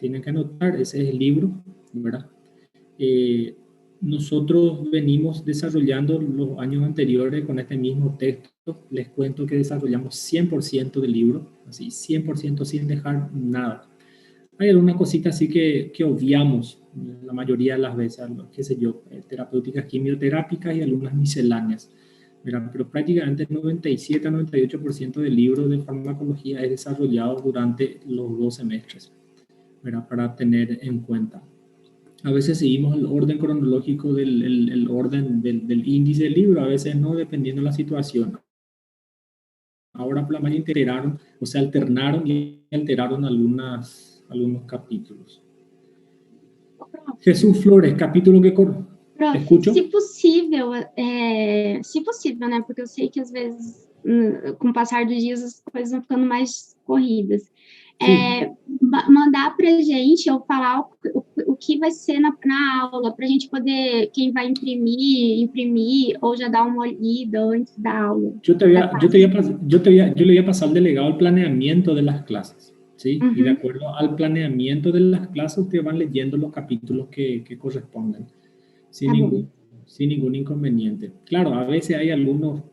tienen que anotar, ese es el libro, ¿verdad? Eh, Nosotros venimos desarrollando los años anteriores con este mismo texto. Les cuento que desarrollamos 100% del libro, así 100% sin dejar nada. Hay algunas cositas así que obviamos la mayoría de las veces, qué sé yo, terapéuticas quimioterápicas y algunas misceláneas. Mira, pero prácticamente el 97 a 98% del libro de farmacología es desarrollado durante los 2 semestres, ¿verdad? Para tener en cuenta. A veces seguimos el orden cronológico el orden del índice del libro, a veces no, dependiendo de la situación. Ahora por la mañana integraron, o sea, alternaron y alteraron algunos capítulos. Jesús Flores, capítulo que corre. Te Prof, escucho. se possível, né? Porque eu sei que às vezes, com o passar dos dias, as coisas vão ficando mais corridas. Mandar para a gente ou falar o que vai ser na aula, para a gente poder, quem vai imprimir, ou já dar uma lida antes da aula. Yo le voy a pasar al delegado el planeamiento de las clases, ¿sí? Y de acuerdo al planeamiento de las clases, ustedes van leyendo los capítulos que corresponden, sin ningún inconveniente. Claro, a veces hay algunos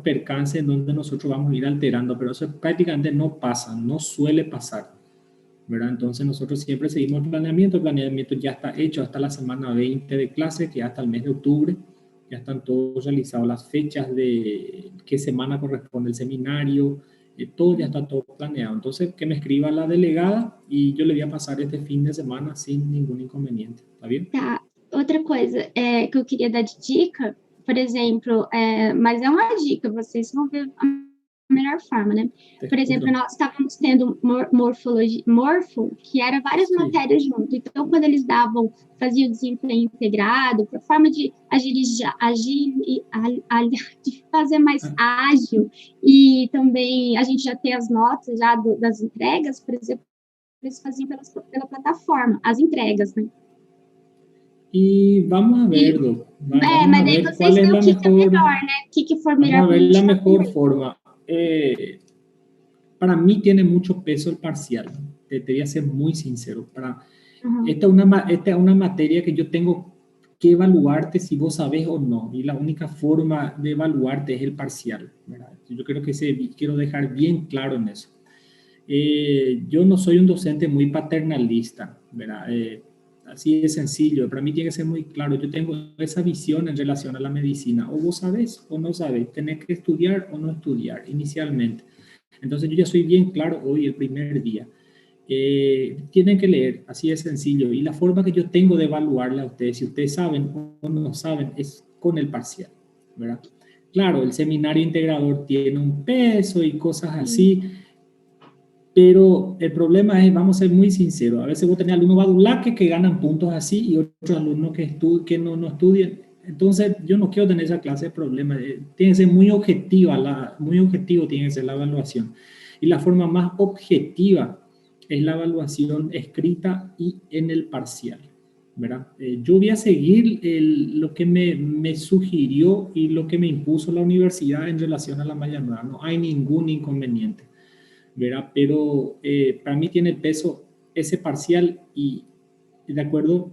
percances en donde nosotros vamos a ir alterando, pero eso prácticamente no pasa, no suele pasar, ¿verdad? Entonces nosotros siempre seguimos el planeamiento ya está hecho hasta la semana 20 de clase, que hasta el mes de octubre. Ya están todos realizados, las fechas de qué semana corresponde el seminario, todo ya está todo planeado. Entonces, que me escriba la delegada y yo le voy a pasar este fin de semana sin ningún inconveniente. ¿Está bien? Tá. Outra coisa que eu queria dar de dica, por exemplo, mas é uma dica, vocês vão ver a melhor forma, né? Por exemplo, nós estávamos tendo morfo, que era várias matérias junto. Então, quando eles faziam o desempenho integrado, por forma de de fazer mais ágil, e também a gente já ter as notas já das entregas, por exemplo, eles faziam pela plataforma, as entregas, né? Y vamos a verlo. Mas daí vocês veem o que é melhor, né? O que for melhor para a ver la mejor forma. Para mí tiene mucho peso el parcial. Te voy a ser muy sincero. Esta es una materia que yo tengo que evaluarte si vos sabés o no. Y la única forma de evaluarte es el parcial, ¿verdad? Yo creo que quiero dejar bien claro en eso. Yo no soy un docente muy paternalista, ¿verdad? Así de sencillo. Para mí tiene que ser muy claro. Yo tengo esa visión en relación a la medicina. O vos sabés o no sabés. Tenés que estudiar o no estudiar inicialmente. Entonces yo ya soy bien claro hoy, el primer día. Tienen que leer, así de sencillo. Y la forma que yo tengo de evaluarle a ustedes, si ustedes saben o no saben, es con el parcial, ¿verdad? Claro, el seminario integrador tiene un peso y cosas así, pero el problema es, vamos a ser muy sinceros, a veces vos tenés alumnos badulaques que ganan puntos así y otros alumnos que no estudian. Entonces, yo no quiero tener esa clase de problemas. Tiene que ser muy muy objetivo tiene que ser la evaluación. Y la forma más objetiva es la evaluación escrita y en el parcial, ¿verdad? Yo voy a seguir lo que me sugirió y lo que me impuso la universidad en relación a la malla nueva. No hay ningún inconveniente, ¿verdad? Pero para mí tiene peso ese parcial y de acuerdo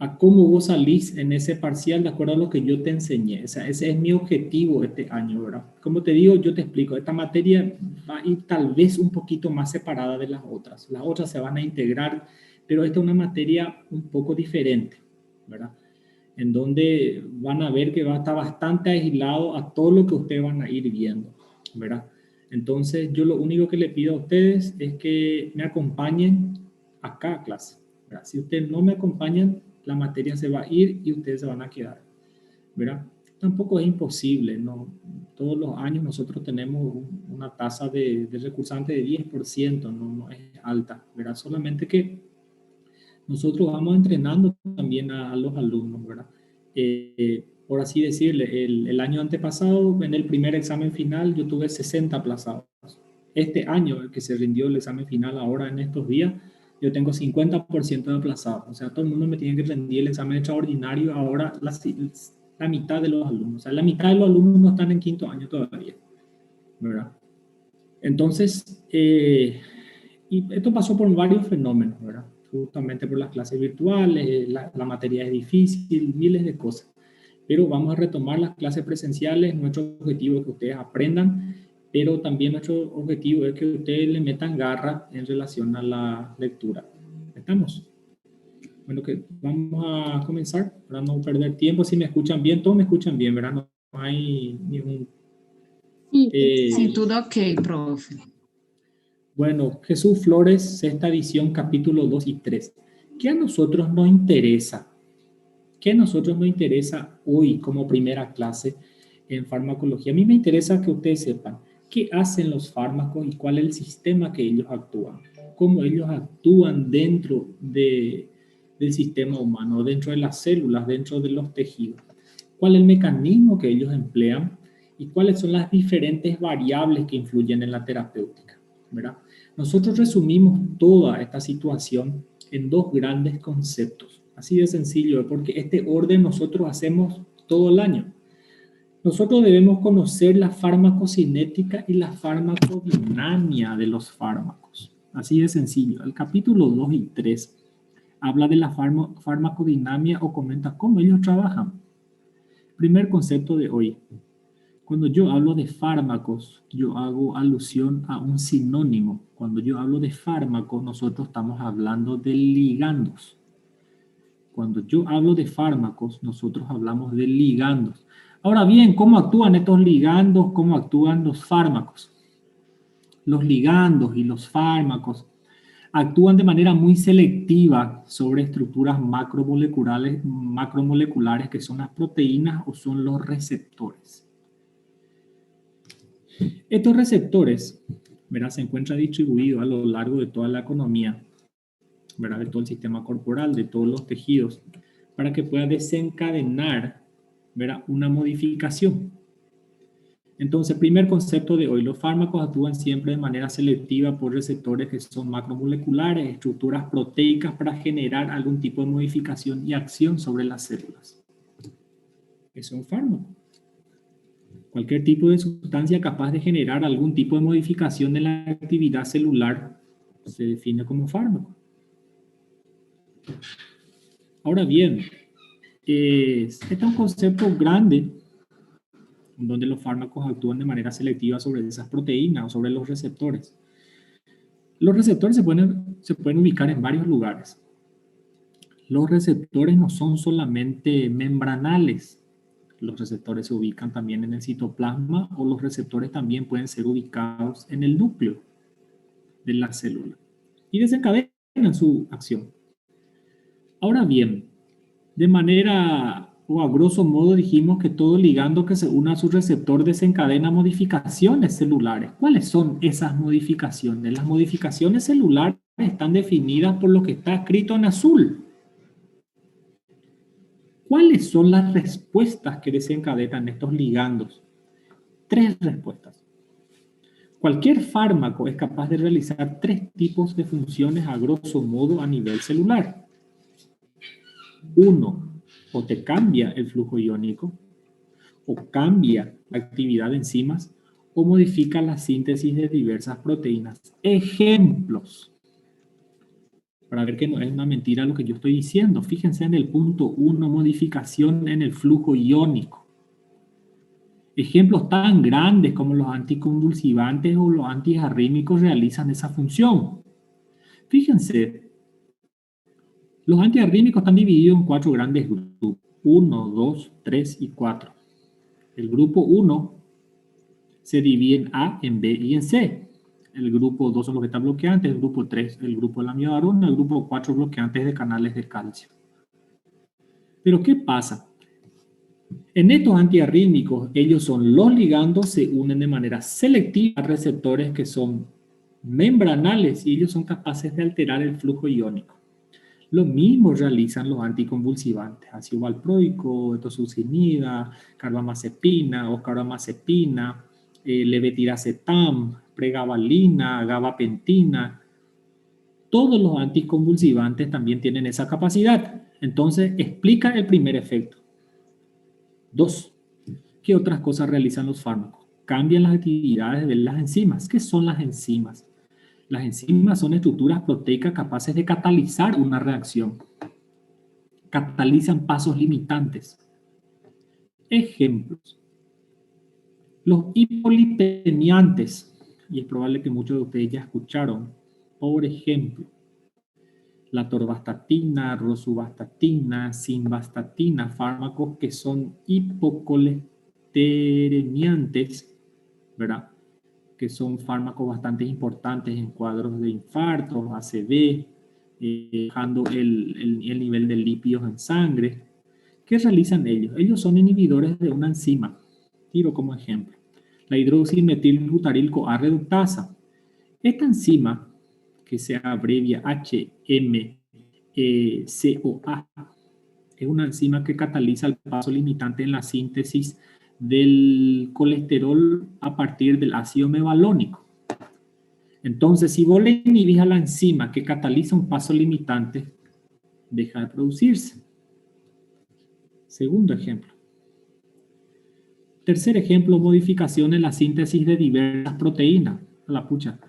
a cómo vos salís en ese parcial, de acuerdo a lo que yo te enseñé. O sea, ese es mi objetivo este año, ¿verdad? Como te digo, yo te explico, esta materia va a ir tal vez un poquito más separada de las otras. Las otras se van a integrar, pero esta es una materia un poco diferente, ¿verdad? En donde van a ver que va a estar bastante aislado a todo lo que ustedes van a ir viendo, ¿verdad? Entonces, yo lo único que le pido a ustedes es que me acompañen a cada clase, ¿verdad? Si ustedes no me acompañan, la materia se va a ir y ustedes se van a quedar, ¿verdad? Tampoco es imposible, ¿no? Todos los años nosotros tenemos una tasa de recursante de 10%, no es alta, ¿verdad? Solamente que nosotros vamos entrenando también a los alumnos, ¿verdad? Por así decirle, el año antepasado, en el primer examen final, yo tuve 60 aplazados. Este año, que se rindió el examen final ahora en estos días, yo tengo 50% de aplazados. O sea, todo el mundo me tiene que rendir el examen extraordinario ahora la mitad de los alumnos. O sea, la mitad de los alumnos no están en quinto año todavía, ¿verdad? Entonces, Y esto pasó por varios fenómenos, ¿verdad? Justamente por las clases virtuales, la materia es difícil, miles de cosas. Pero vamos a retomar las clases presenciales. Nuestro objetivo es que ustedes aprendan, pero también nuestro objetivo es que ustedes le metan garra en relación a la lectura. ¿Estamos? Bueno, que vamos a comenzar para no perder tiempo. Si me escuchan bien, todos me escuchan bien, ¿verdad? No hay ningún... Sí, todo ok, profe. Bueno, Jesús Flores, sexta edición, capítulo 2 y 3. ¿Qué a nosotros nos interesa? ¿Qué a nosotros nos interesa hoy como primera clase en farmacología? A mí me interesa que ustedes sepan qué hacen los fármacos y cuál es el sistema que ellos actúan, cómo ellos actúan dentro del sistema humano, dentro de las células, dentro de los tejidos, cuál es el mecanismo que ellos emplean y cuáles son las diferentes variables que influyen en la terapéutica, ¿verdad? Nosotros resumimos toda esta situación en dos grandes conceptos. Así de sencillo, porque este orden nosotros hacemos todo el año. Nosotros debemos conocer la farmacocinética y la farmacodinamia de los fármacos. Así de sencillo. El capítulo 2 y 3 habla de la farmacodinamia o comenta cómo ellos trabajan. Primer concepto de hoy. Cuando yo hablo de fármacos, yo hago alusión a un sinónimo. Cuando yo hablo de fármacos, nosotros estamos hablando de ligandos. Cuando yo hablo de fármacos, nosotros hablamos de ligandos. Ahora bien, ¿cómo actúan estos ligandos? ¿Cómo actúan los fármacos? Los ligandos y los fármacos actúan de manera muy selectiva sobre estructuras macromoleculares que son las proteínas o son los receptores. Estos receptores, ¿verdad?, se encuentran distribuidos a lo largo de toda la economía, ¿verdad?, de todo el sistema corporal, de todos los tejidos, para que pueda desencadenar, ¿verdad?, una modificación. Entonces, primer concepto de hoy, los fármacos actúan siempre de manera selectiva por receptores que son macromoleculares, estructuras proteicas para generar algún tipo de modificación y acción sobre las células. Eso es un fármaco. Cualquier tipo de sustancia capaz de generar algún tipo de modificación de la actividad celular se define como fármaco. Ahora bien, este es un concepto grande donde los fármacos actúan de manera selectiva sobre esas proteínas o sobre los receptores. Los receptores se pueden ubicar en varios lugares. Los receptores no son solamente membranales. Los receptores se ubican también en el citoplasma o los receptores también pueden ser ubicados en el núcleo de la célula y desencadenan su acción. Ahora bien, de manera o a grosso modo dijimos que todo ligando que se una a su receptor desencadena modificaciones celulares. ¿Cuáles son esas modificaciones? Las modificaciones celulares están definidas por lo que está escrito en azul. ¿Cuáles son las respuestas que desencadenan estos ligandos? 3 respuestas. Cualquier fármaco es capaz de realizar 3 tipos de funciones a grosso modo a nivel celular. 1, o te cambia el flujo iónico, o cambia la actividad de enzimas, o modifica la síntesis de diversas proteínas. Ejemplos. Para ver que no es una mentira lo que yo estoy diciendo. Fíjense en el punto 1, modificación en el flujo iónico. Ejemplos tan grandes como los anticonvulsivantes o los antiarrítmicos realizan esa función. Fíjense, los antiarrítmicos están divididos en 4 grandes grupos. 1, 2, 3 y 4. El grupo 1 se divide en A, en B y en C. El grupo 2 son los beta bloqueantes, el grupo 3 el grupo de la amiodarona, el grupo 4 bloqueantes de canales de calcio. Pero ¿qué pasa? En estos antiarrítmicos, ellos son los ligandos, se unen de manera selectiva a receptores que son membranales y ellos son capaces de alterar el flujo iónico. Lo mismo realizan los anticonvulsivantes, ácido valproico, etosucinida, carbamazepina o carbamazepina, levetiracetam, pregabalina, gabapentina. Todos los anticonvulsivantes también tienen esa capacidad. Entonces, explica el primer efecto. 2. ¿Qué otras cosas realizan los fármacos? Cambian las actividades de las enzimas. ¿Qué son las enzimas? Las enzimas son estructuras proteicas capaces de catalizar una reacción. Catalizan pasos limitantes. Ejemplos. Los hipolipemiantes, y es probable que muchos de ustedes ya escucharon, por ejemplo, la torvastatina, rosuvastatina, simvastatina, fármacos que son hipocolesteremiantes, ¿verdad? Que son fármacos bastante importantes en cuadros de infartos, ACV, bajando el nivel de lípidos en sangre. ¿Qué realizan ellos? Ellos son inhibidores de una enzima. Tiro como ejemplo. La hidroximetilbutaril-CoA reductasa. Esta enzima, que se abrevia HMCoA, es una enzima que cataliza el paso limitante en la síntesis del colesterol a partir del ácido mevalónico. Entonces, si vos le inhibís a la enzima que cataliza un paso limitante, deja de producirse. Segundo ejemplo. Tercer ejemplo, modificación en la síntesis de diversas proteínas. A la pucha.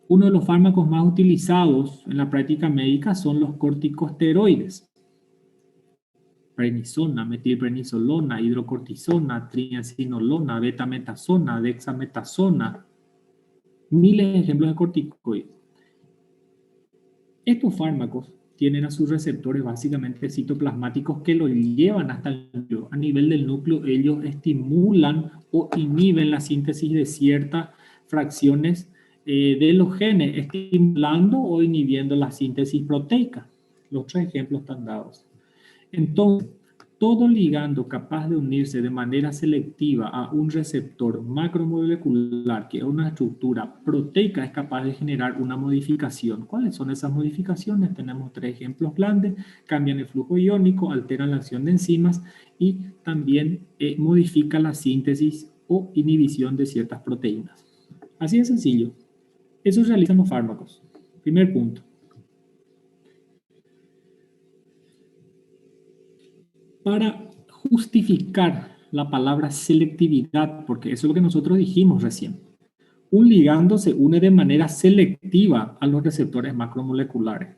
Uno de los fármacos más utilizados en la práctica médica son los corticosteroides. Prednisona, metilprednisolona, hidrocortisona, triacinolona, betametasona, dexametasona. Miles de ejemplos de corticoides. Estos fármacos tienen a sus receptores básicamente citoplasmáticos que lo llevan hasta el núcleo. A nivel del núcleo, ellos estimulan o inhiben la síntesis de ciertas fracciones de los genes, estimulando o inhibiendo la síntesis proteica. Los tres ejemplos están dados. Entonces, todo ligando capaz de unirse de manera selectiva a un receptor macromolecular, que es una estructura proteica, es capaz de generar una modificación. ¿Cuáles son esas modificaciones? Tenemos tres ejemplos grandes: cambian el flujo iónico, alteran la acción de enzimas y también modifican la síntesis o inhibición de ciertas proteínas. Así de sencillo. Eso realizan los fármacos. Primer punto. Para justificar la palabra selectividad, porque eso es lo que nosotros dijimos recién, un ligando se une de manera selectiva a los receptores macromoleculares.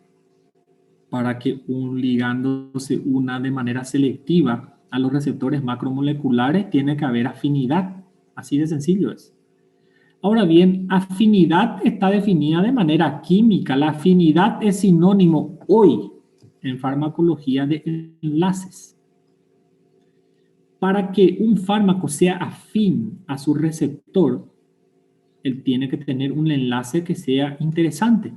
Para que un ligando se una de manera selectiva a los receptores macromoleculares, tiene que haber afinidad. Así de sencillo es. Ahora bien, afinidad está definida de manera química. La afinidad es sinónimo hoy en farmacología de enlaces. Para que un fármaco sea afín a su receptor, él tiene que tener un enlace que sea interesante.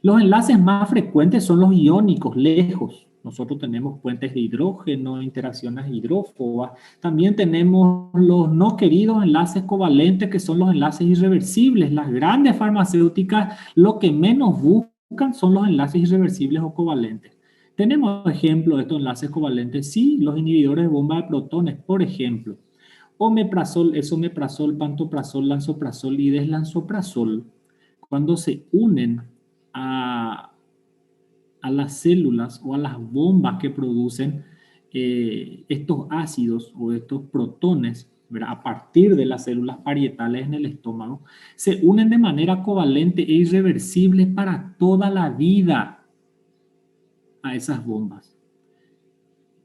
Los enlaces más frecuentes son los iónicos, lejos. Nosotros tenemos puentes de hidrógeno, interacciones hidrófobas. También tenemos los no queridos enlaces covalentes, que son los enlaces irreversibles. Las grandes farmacéuticas lo que menos buscan son los enlaces irreversibles o covalentes. ¿Tenemos ejemplos de estos enlaces covalentes? Sí, los inhibidores de bomba de protones, por ejemplo. Omeprazol, esomeprazol, pantoprazol, lansoprazol y deslansoprazol, cuando se unen a las células o a las bombas que producen estos ácidos o estos protones, ¿verdad?, a partir de las células parietales en el estómago, se unen de manera covalente e irreversible para toda la vida a esas bombas.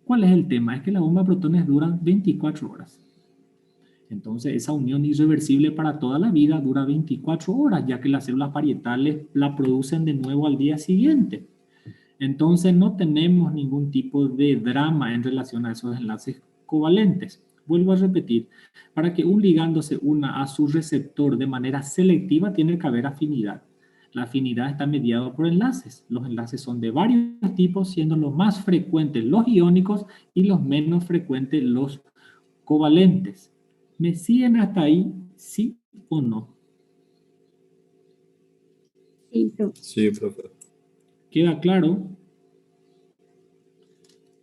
¿Cuál es el tema? Es que las bombas de protones duran 24 horas. Entonces, esa unión irreversible para toda la vida dura 24 horas, ya que las células parietales la producen de nuevo al día siguiente. Entonces, no tenemos ningún tipo de drama en relación a esos enlaces covalentes. Vuelvo a repetir, para que un ligando se una a su receptor de manera selectiva, tiene que haber afinidad. La afinidad está mediada por enlaces. Los enlaces son de varios tipos, siendo los más frecuentes los iónicos y los menos frecuentes los covalentes. ¿Me siguen hasta ahí? ¿Sí o no? Sí, profe. Sí, profe. ¿Queda claro?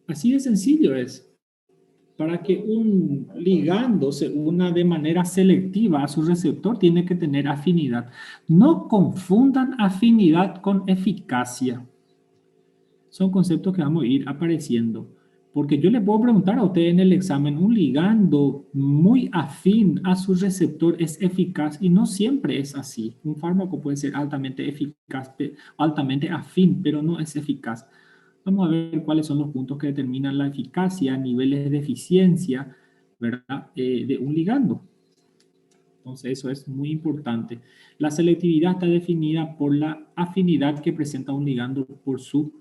Así de sencillo es. Para que un ligando se una de manera selectiva a su receptor, tiene que tener afinidad. No confundan afinidad con eficacia. Son conceptos que vamos a ir apareciendo. Porque yo le puedo preguntar a usted en el examen, un ligando muy afín a su receptor es eficaz y no siempre es así. Un fármaco puede ser altamente eficaz, altamente afín, pero no es eficaz. Vamos a ver cuáles son los puntos que determinan la eficacia, niveles de eficiencia, ¿verdad? De un ligando. Entonces eso es muy importante. La selectividad está definida por la afinidad que presenta un ligando por su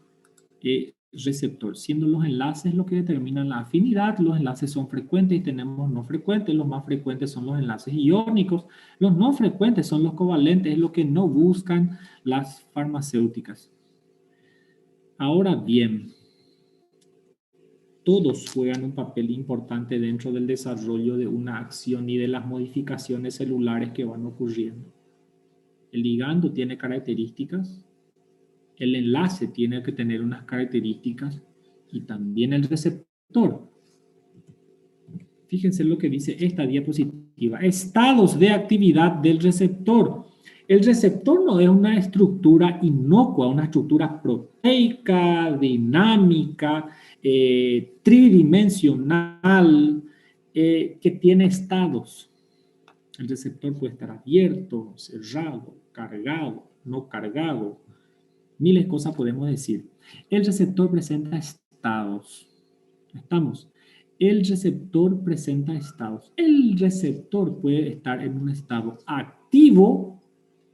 receptor, siendo los enlaces lo que determinan la afinidad. Los enlaces son frecuentes y tenemos no frecuentes. Los más frecuentes son los enlaces iónicos. Los no frecuentes son los covalentes, es lo que no buscan las farmacéuticas. Ahora bien, todos juegan un papel importante dentro del desarrollo de una acción y de las modificaciones celulares que van ocurriendo. El ligando tiene características, el enlace tiene que tener unas características y también el receptor. Fíjense lo que dice esta diapositiva. Estados de actividad del receptor. El receptor no es una estructura inocua, una estructura proteica, dinámica, tridimensional, que tiene estados. El receptor puede estar abierto, cerrado, cargado, no cargado. Miles de cosas podemos decir. El receptor presenta estados. ¿Estamos? El receptor presenta estados. El receptor puede estar en un estado activo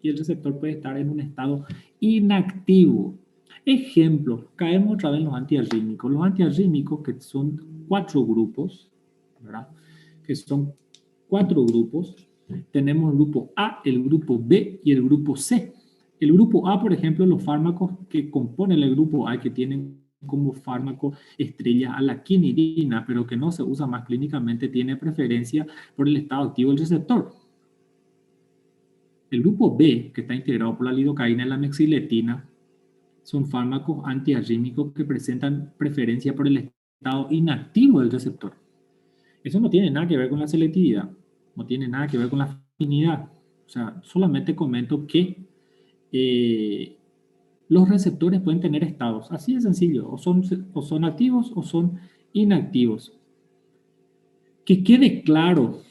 y el receptor puede estar en un estado inactivo. Ejemplo, caemos otra vez en los antiarrítmicos. Los antiarrítmicos, que son 4 grupos, ¿verdad? Que son 4 grupos. Tenemos el grupo A, el grupo B y el grupo C. El grupo A, por ejemplo, los fármacos que componen el grupo A, que tienen como fármaco estrella a la quinidina, pero que no se usa más clínicamente, tiene preferencia por el estado activo del receptor. El grupo B, que está integrado por la lidocaína y la mexiletina, son fármacos antiarrítmicos que presentan preferencia por el estado inactivo del receptor. Eso no tiene nada que ver con la selectividad, no tiene nada que ver con la afinidad. O sea, solamente comento que los receptores pueden tener estados, así de sencillo, o son activos o son inactivos. Que quede claro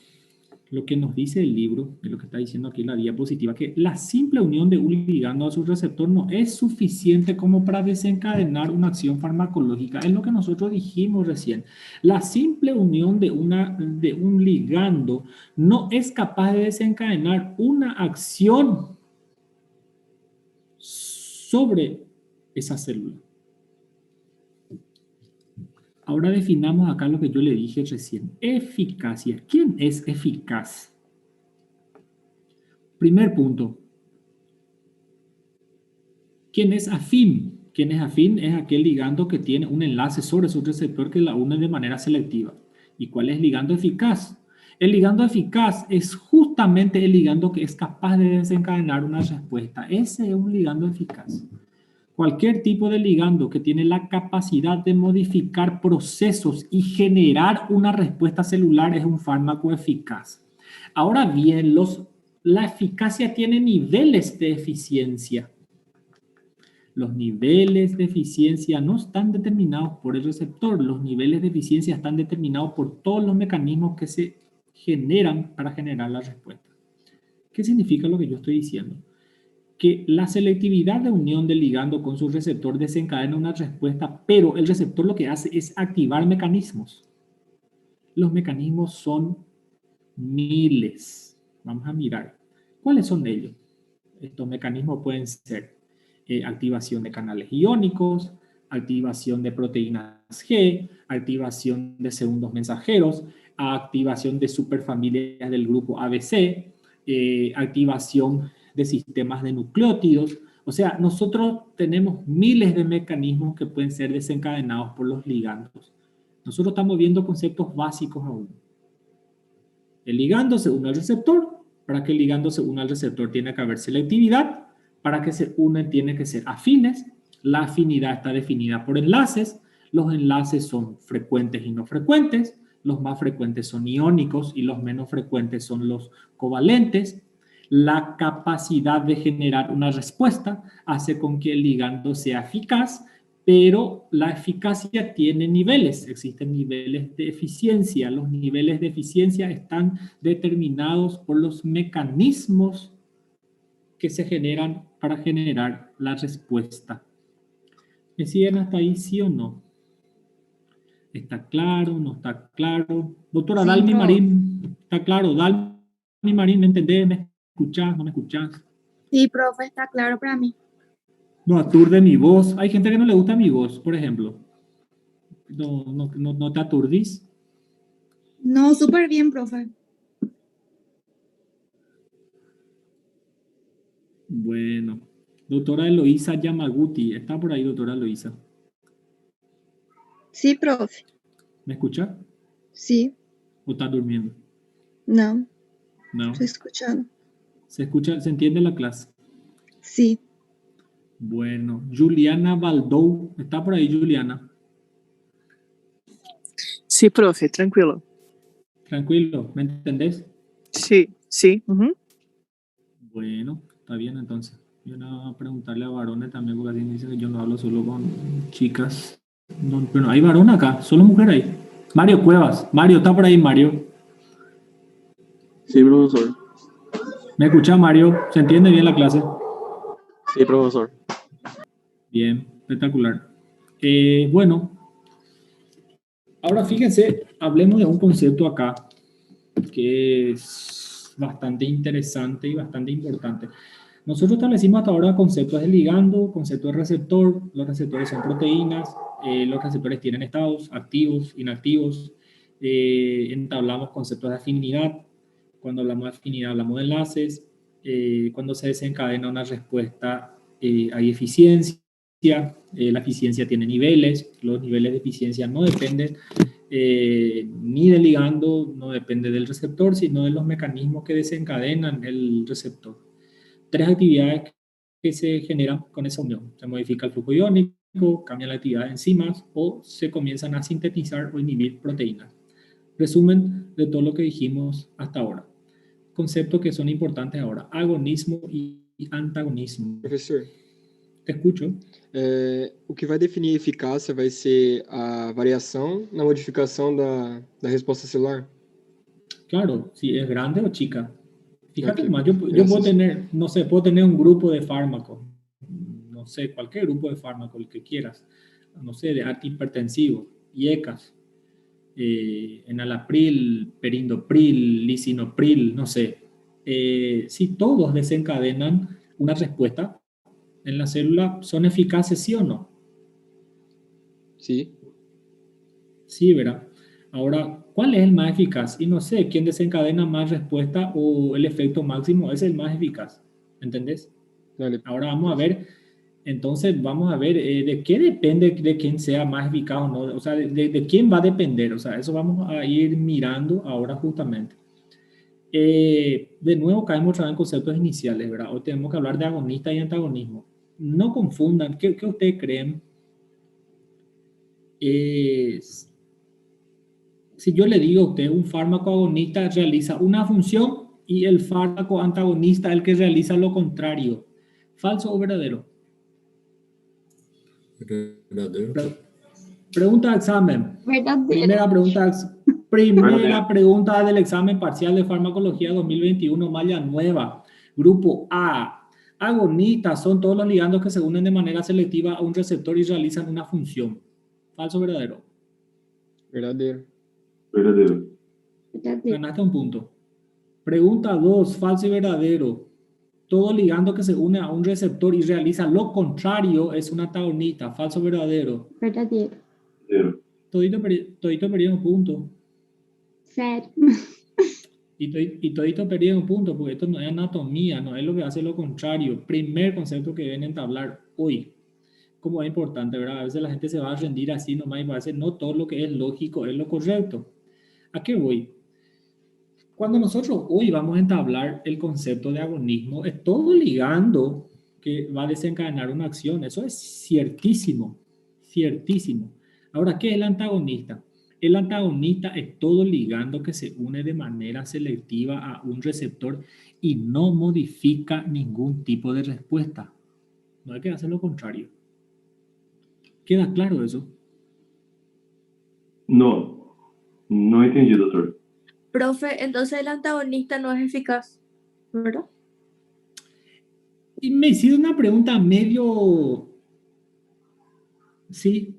lo que nos dice el libro, de lo que está diciendo aquí en la diapositiva, que la simple unión de un ligando a su receptor no es suficiente como para desencadenar una acción farmacológica. Es lo que nosotros dijimos recién. La simple unión de un ligando no es capaz de desencadenar una acción sobre esa célula. Ahora definamos acá lo que yo le dije recién. Eficacia. ¿Quién es eficaz? Primer punto. ¿Quién es afín? ¿Quién es afín? Es aquel ligando que tiene un enlace sobre su receptor que la une de manera selectiva. ¿Y cuál es el ligando eficaz? El ligando eficaz es justamente el ligando que es capaz de desencadenar una respuesta. Ese es un ligando eficaz. Cualquier tipo de ligando que tiene la capacidad de modificar procesos y generar una respuesta celular es un fármaco eficaz. Ahora bien, la eficacia tiene niveles de eficiencia. Los niveles de eficiencia no están determinados por el receptor. Los niveles de eficiencia están determinados por todos los mecanismos que se generan para generar la respuesta. ¿Qué significa lo que yo estoy diciendo? Que la selectividad de unión del ligando con su receptor desencadena una respuesta, pero el receptor lo que hace es activar mecanismos. Los mecanismos son miles. Vamos a mirar. ¿Cuáles son ellos? Estos mecanismos pueden ser activación de canales iónicos, activación de proteínas G, activación de segundos mensajeros, activación de superfamilias del grupo ABC, activación de sistemas de nucleótidos. O sea, nosotros tenemos miles de mecanismos que pueden ser desencadenados por los ligandos. Nosotros estamos viendo conceptos básicos aún. El ligando se une al receptor. Para que el ligando se una al receptor tiene que haber selectividad. Para que se unen tiene que ser afines. La afinidad está definida por enlaces. Los enlaces son frecuentes y no frecuentes. Los más frecuentes son iónicos y los menos frecuentes son los covalentes. La capacidad de generar una respuesta hace con que el ligando sea eficaz, pero la eficacia tiene niveles, existen niveles de eficiencia. Los niveles de eficiencia están determinados por los mecanismos que se generan para generar la respuesta. ¿Me siguen hasta ahí, sí o no? ¿Está claro? ¿No está claro? Doctora Sí, Dalmi profe. Marín, ¿está claro? Dalmi Marín, ¿me entendés? ¿Me escuchás? ¿No me escuchás? Sí, profe, está claro para mí. No aturde mi voz. Hay gente que no le gusta mi voz, por ejemplo. No te aturdís. No, súper bien, profe. Bueno. Doctora Eloísa Yamaguti. ¿Está por ahí, doctora Eloísa? Sí, profe. ¿Me escucha? Sí, ¿O está durmiendo? no, No. estoy escuchando. ¿Se escucha? ¿Se entiende la clase? Sí, Bueno. Juliana Baldou. ¿Está por ahí, Juliana? Sí, profe, tranquilo. Tranquilo. ¿Me entendés? Sí, sí. Bueno, está bien entonces. Yo no voy a preguntarle a varones también, porque así me dicen que yo no hablo solo con chicas. No, pero hay varón acá, solo mujer ahí. Mario Cuevas. Mario, ¿está por ahí, Mario? Sí, profesor. ¿Me escucha, Mario? ¿Se entiende bien la clase? Sí, profesor. Bien, espectacular. Bueno, ahora fíjense, hablemos de un concepto acá que es bastante interesante y bastante importante. Nosotros establecimos hasta ahora conceptos de ligando, conceptos de receptor. Los receptores son proteínas, los receptores tienen estados activos, inactivos. Entablamos conceptos de afinidad. Cuando hablamos de afinidad hablamos de enlaces. Cuando se desencadena una respuesta hay eficiencia. La eficiencia tiene niveles. Los niveles de eficiencia no dependen ni del ligando, no depende del receptor, sino de los mecanismos que desencadenan el receptor. Tres actividades que se generan con esa unión. Se modifica el flujo iónico, cambia la actividad de enzimas o se comienzan a sintetizar o inhibir proteínas. Resumen de todo lo que dijimos hasta ahora. Conceptos que son importantes ahora: agonismo y antagonismo. Professor, Te escucho. o que vai definir a eficácia vai ser a variação na modificação da resposta celular? Claro, si es grande o chica. Fíjate Ok, más, yo puedo gracias. tener, no sé, puedo tener un grupo de fármacos, no sé, cualquier grupo de fármacos, el que quieras, no sé, de antihipertensivos, IECAS, enalapril, perindopril, lisinopril, no sé. Si todos desencadenan una respuesta en la célula, ¿son eficaces sí o no? Sí. Sí, ¿verdad? Ahora, ¿cuál es el más eficaz? Y no sé, ¿quién desencadena más respuesta o el efecto máximo es el más eficaz? ¿Entendés? Dale, Ahora vamos a profe. ver, entonces vamos a ver de qué depende de quién sea más eficaz o no, o sea, de quién va a depender, o sea, eso vamos a ir mirando ahora justamente. De nuevo caemos otra vez en conceptos iniciales, ¿verdad? Hoy tenemos que hablar de agonista y antagonismo. No confundan, ¿qué ustedes creen? Si yo le digo a usted, un fármaco agonista realiza una función y el fármaco antagonista el que realiza lo contrario. ¿Falso o verdadero? Verdadero. Pregunta de examen. Verdadeiro. Primera pregunta del examen parcial de farmacología 2021, malla nueva. Grupo A. Agonistas son todos los ligandos que se unen de manera selectiva a un receptor y realizan una función. ¿Falso o verdadero? Verdadeiro. Verdadeiro. Verdadeiro. Ganaste un punto. Pregunta 2, falso y verdadero. Todo ligando que se une a un receptor y realiza lo contrario es un antagonista. Falso o verdadero. Verdadeiro. Todito perdió un punto. Sério. Y todito perdió un punto, porque esto no es anatomía, no es lo que hace lo contrario. Primer concepto que deben entablar hoy. Como es importante, ¿verdad? A veces la gente se va a rendir así nomás y va a decir, no todo lo que es lógico es lo correcto. ¿A qué voy? Cuando nosotros hoy vamos a entablar el concepto de agonismo, es todo ligando que va a desencadenar una acción. Eso es ciertísimo, ciertísimo. Ahora, ¿qué es el antagonista? El antagonista es todo ligando que se une de manera selectiva a un receptor y no modifica ningún tipo de respuesta. No hay que hacer lo contrario. ¿Queda claro eso? No, no entendí, doctor. Profe, entonces el antagonista no es eficaz, ¿verdad? Y me hiciste una pregunta medio... Sí,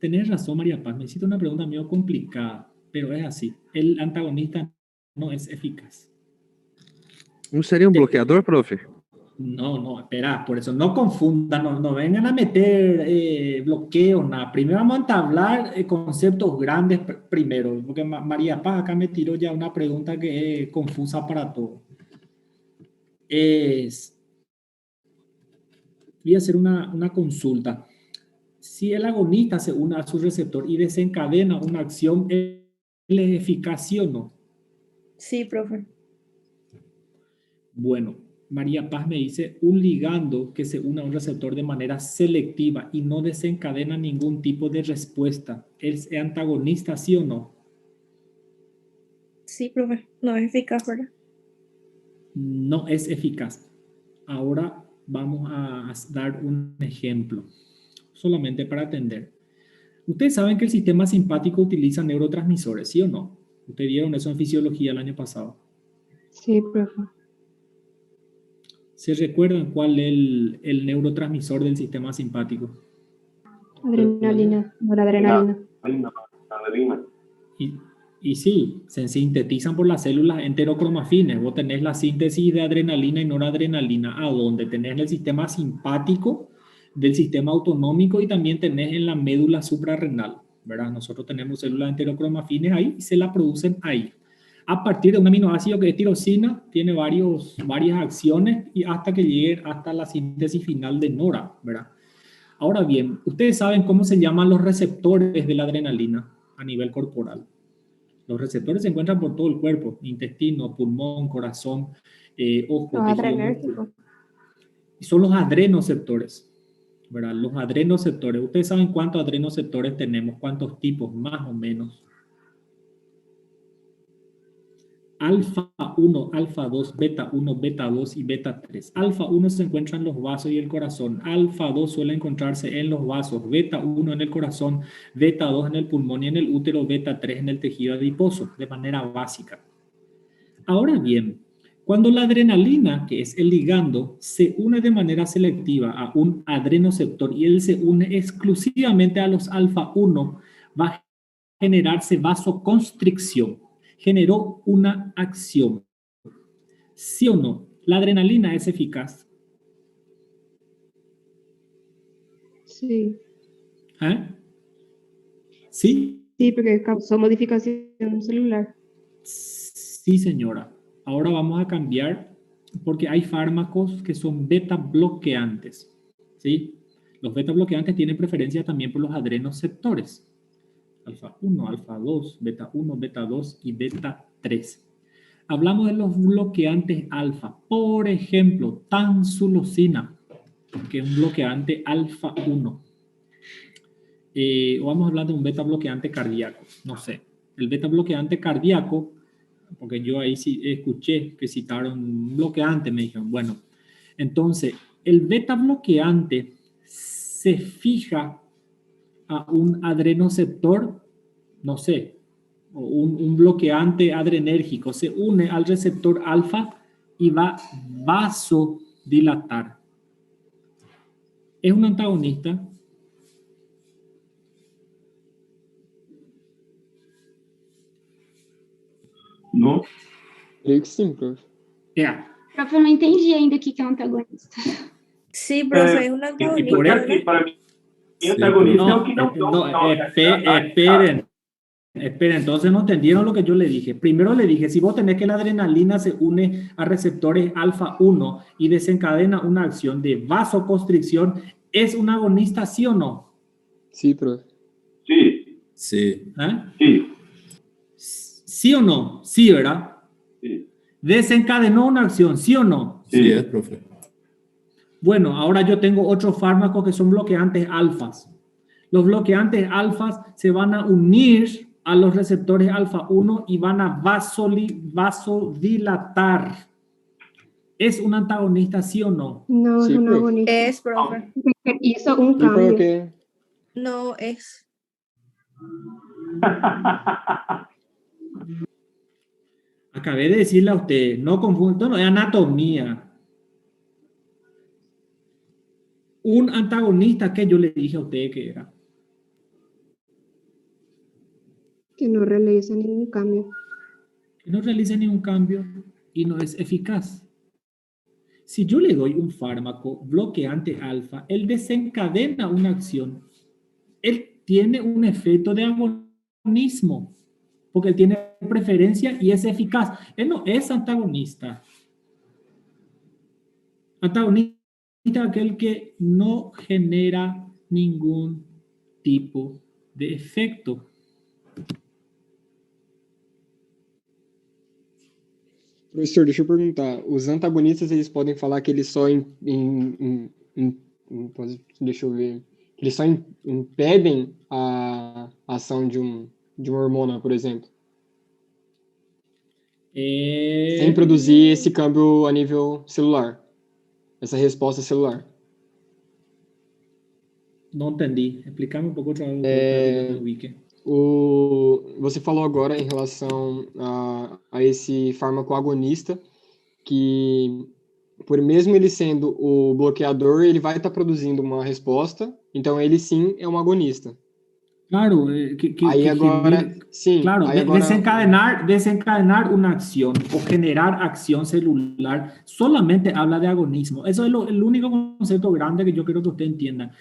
tenés razón, María Paz, me hiciste una pregunta medio complicada, pero es así. El antagonista no es eficaz. ¿No sería un bloqueador, profe? No, espera, por eso no confundan, no vengan a meter bloqueos, nada. Primero vamos a entablar conceptos grandes primero, porque María Paz acá me tiró ya una pregunta que es confusa para todos. Voy a hacer una consulta. Si el agonista se une a su receptor y desencadena una acción, ¿él es eficaz, sí o no? Sí, profe. Bueno, María Paz me dice un ligando que se une a un receptor de manera selectiva y no desencadena ningún tipo de respuesta. ¿Es antagonista, sí o no? Sí, profe. No es eficaz, ¿verdad? No es eficaz. Ahora vamos a dar un ejemplo, solamente para atender. Ustedes saben que el sistema simpático utiliza neurotransmisores, ¿sí o no? Ustedes vieron eso en fisiología el año pasado. Sí, profe. ¿Se recuerdan cuál es el neurotransmisor del sistema simpático? Adrenalina, noradrenalina. Adrenalina. Y sí, se sintetizan por las células enterocromafines. Vos tenés la síntesis de adrenalina y noradrenalina, a donde tenés en el sistema simpático del sistema autonómico y también tenés en la médula suprarrenal, ¿verdad? Nosotros tenemos células enterocromafines ahí y se la producen ahí. A partir de un aminoácido que es tirosina, tiene varias acciones y hasta que llegue hasta la síntesis final de nora, ¿verdad? Ahora bien, ustedes saben cómo se llaman los receptores de la adrenalina a nivel corporal. Los receptores se encuentran por todo el cuerpo, intestino, pulmón, corazón, ojo, tejido. Y son los adrenoceptores, ¿verdad? Los adrenoceptores. Ustedes saben cuántos adrenoceptores tenemos, cuántos tipos, más o menos. Alfa 1, alfa 2, beta 1, beta 2 y beta 3. Alfa 1 se encuentra en los vasos y el corazón. Alfa 2 suele encontrarse en los vasos. Beta 1 en el corazón, beta 2 en el pulmón y en el útero, beta 3 en el tejido adiposo, de manera básica. Ahora bien, cuando la adrenalina, que es el ligando, se une de manera selectiva a un adrenoceptor y él se une exclusivamente a los alfa 1, va a generarse vasoconstricción. Generó una acción. ¿Sí o no? ¿La adrenalina es eficaz? Sí. ¿Eh? ¿Sí? Sí, porque causó modificación celular. Sí, señora. Ahora vamos a cambiar porque hay fármacos que son beta bloqueantes. ¿Sí? Los beta bloqueantes tienen preferencia también por los adrenoceptores. Alfa 1, alfa 2, beta 1, beta 2 y beta 3. Hablamos de los bloqueantes alfa. Por ejemplo, tansulosina, que es un bloqueante alfa 1. O vamos a hablar de un beta bloqueante cardíaco. No sé. El beta bloqueante cardíaco, porque yo ahí sí escuché que citaron un bloqueante, me dijeron, bueno, entonces el beta bloqueante se fija a un adrenoceptor, no sé, o un bloqueante adrenérgico, se une al receptor alfa y va a vasodilatar. ¿Es un antagonista? No. Creio que sim, profe. Profe, eu não entendi ainda o que é um antagonista. Sí, profe, es un antagonista. por eso- ¿verdad? Para mí, antagonista No, es que esperen, entonces no entendieron lo que yo le dije. Primero le dije, si vos tenés que la adrenalina se une a receptores alfa 1 y desencadena una acción de vasoconstricción, ¿es un agonista, sí o no? Sí, profe. Sí, Sí. ¿Eh? sí, ¿Sí o no? Sí, ¿verdad? sí. Desencadenó una acción, ¿sí o no? Sí, es, profe. Bueno, ahora yo tengo otros fármacos que son bloqueantes alfas. Los bloqueantes alfas se van a unir a los receptores alfa 1 y van a vasodilatar. ¿Es un antagonista, sí o no? Não, Sí, é um profe. agonista. Es, profe. Isso é um Sí, cambio. porque no es. Acabé de decirle a usted, no confundo, no, es anatomía. Un antagonista que yo le dije a usted que era. Que no realiza ningún cambio. Que no realiza ningún cambio y no es eficaz. Si yo le doy un fármaco bloqueante alfa, él desencadena una acción. Él tiene un efecto de agonismo, porque él tiene preferencia y es eficaz. Él no es antagonista. Antagonista es aquel que no genera ningún tipo de efecto. Professor, deixa eu perguntar. Os antagonistas, eles podem falar que eles só deixa eu ver. Eles só impedem a ação de uma hormona, por exemplo. Sem produzir esse câmbio a nível celular. Essa resposta celular. Não entendi. Explica-me um pouco outra vez. Você falou agora em relação a esse fármaco agonista, que por mesmo ele sendo o bloqueador, ele vai estar produzindo uma resposta, então ele sim é um agonista. Claro, desencadenar una acción o generar acción celular solamente habla de agonismo. Eso es el único concepto grande que yo quiero que usted entienda.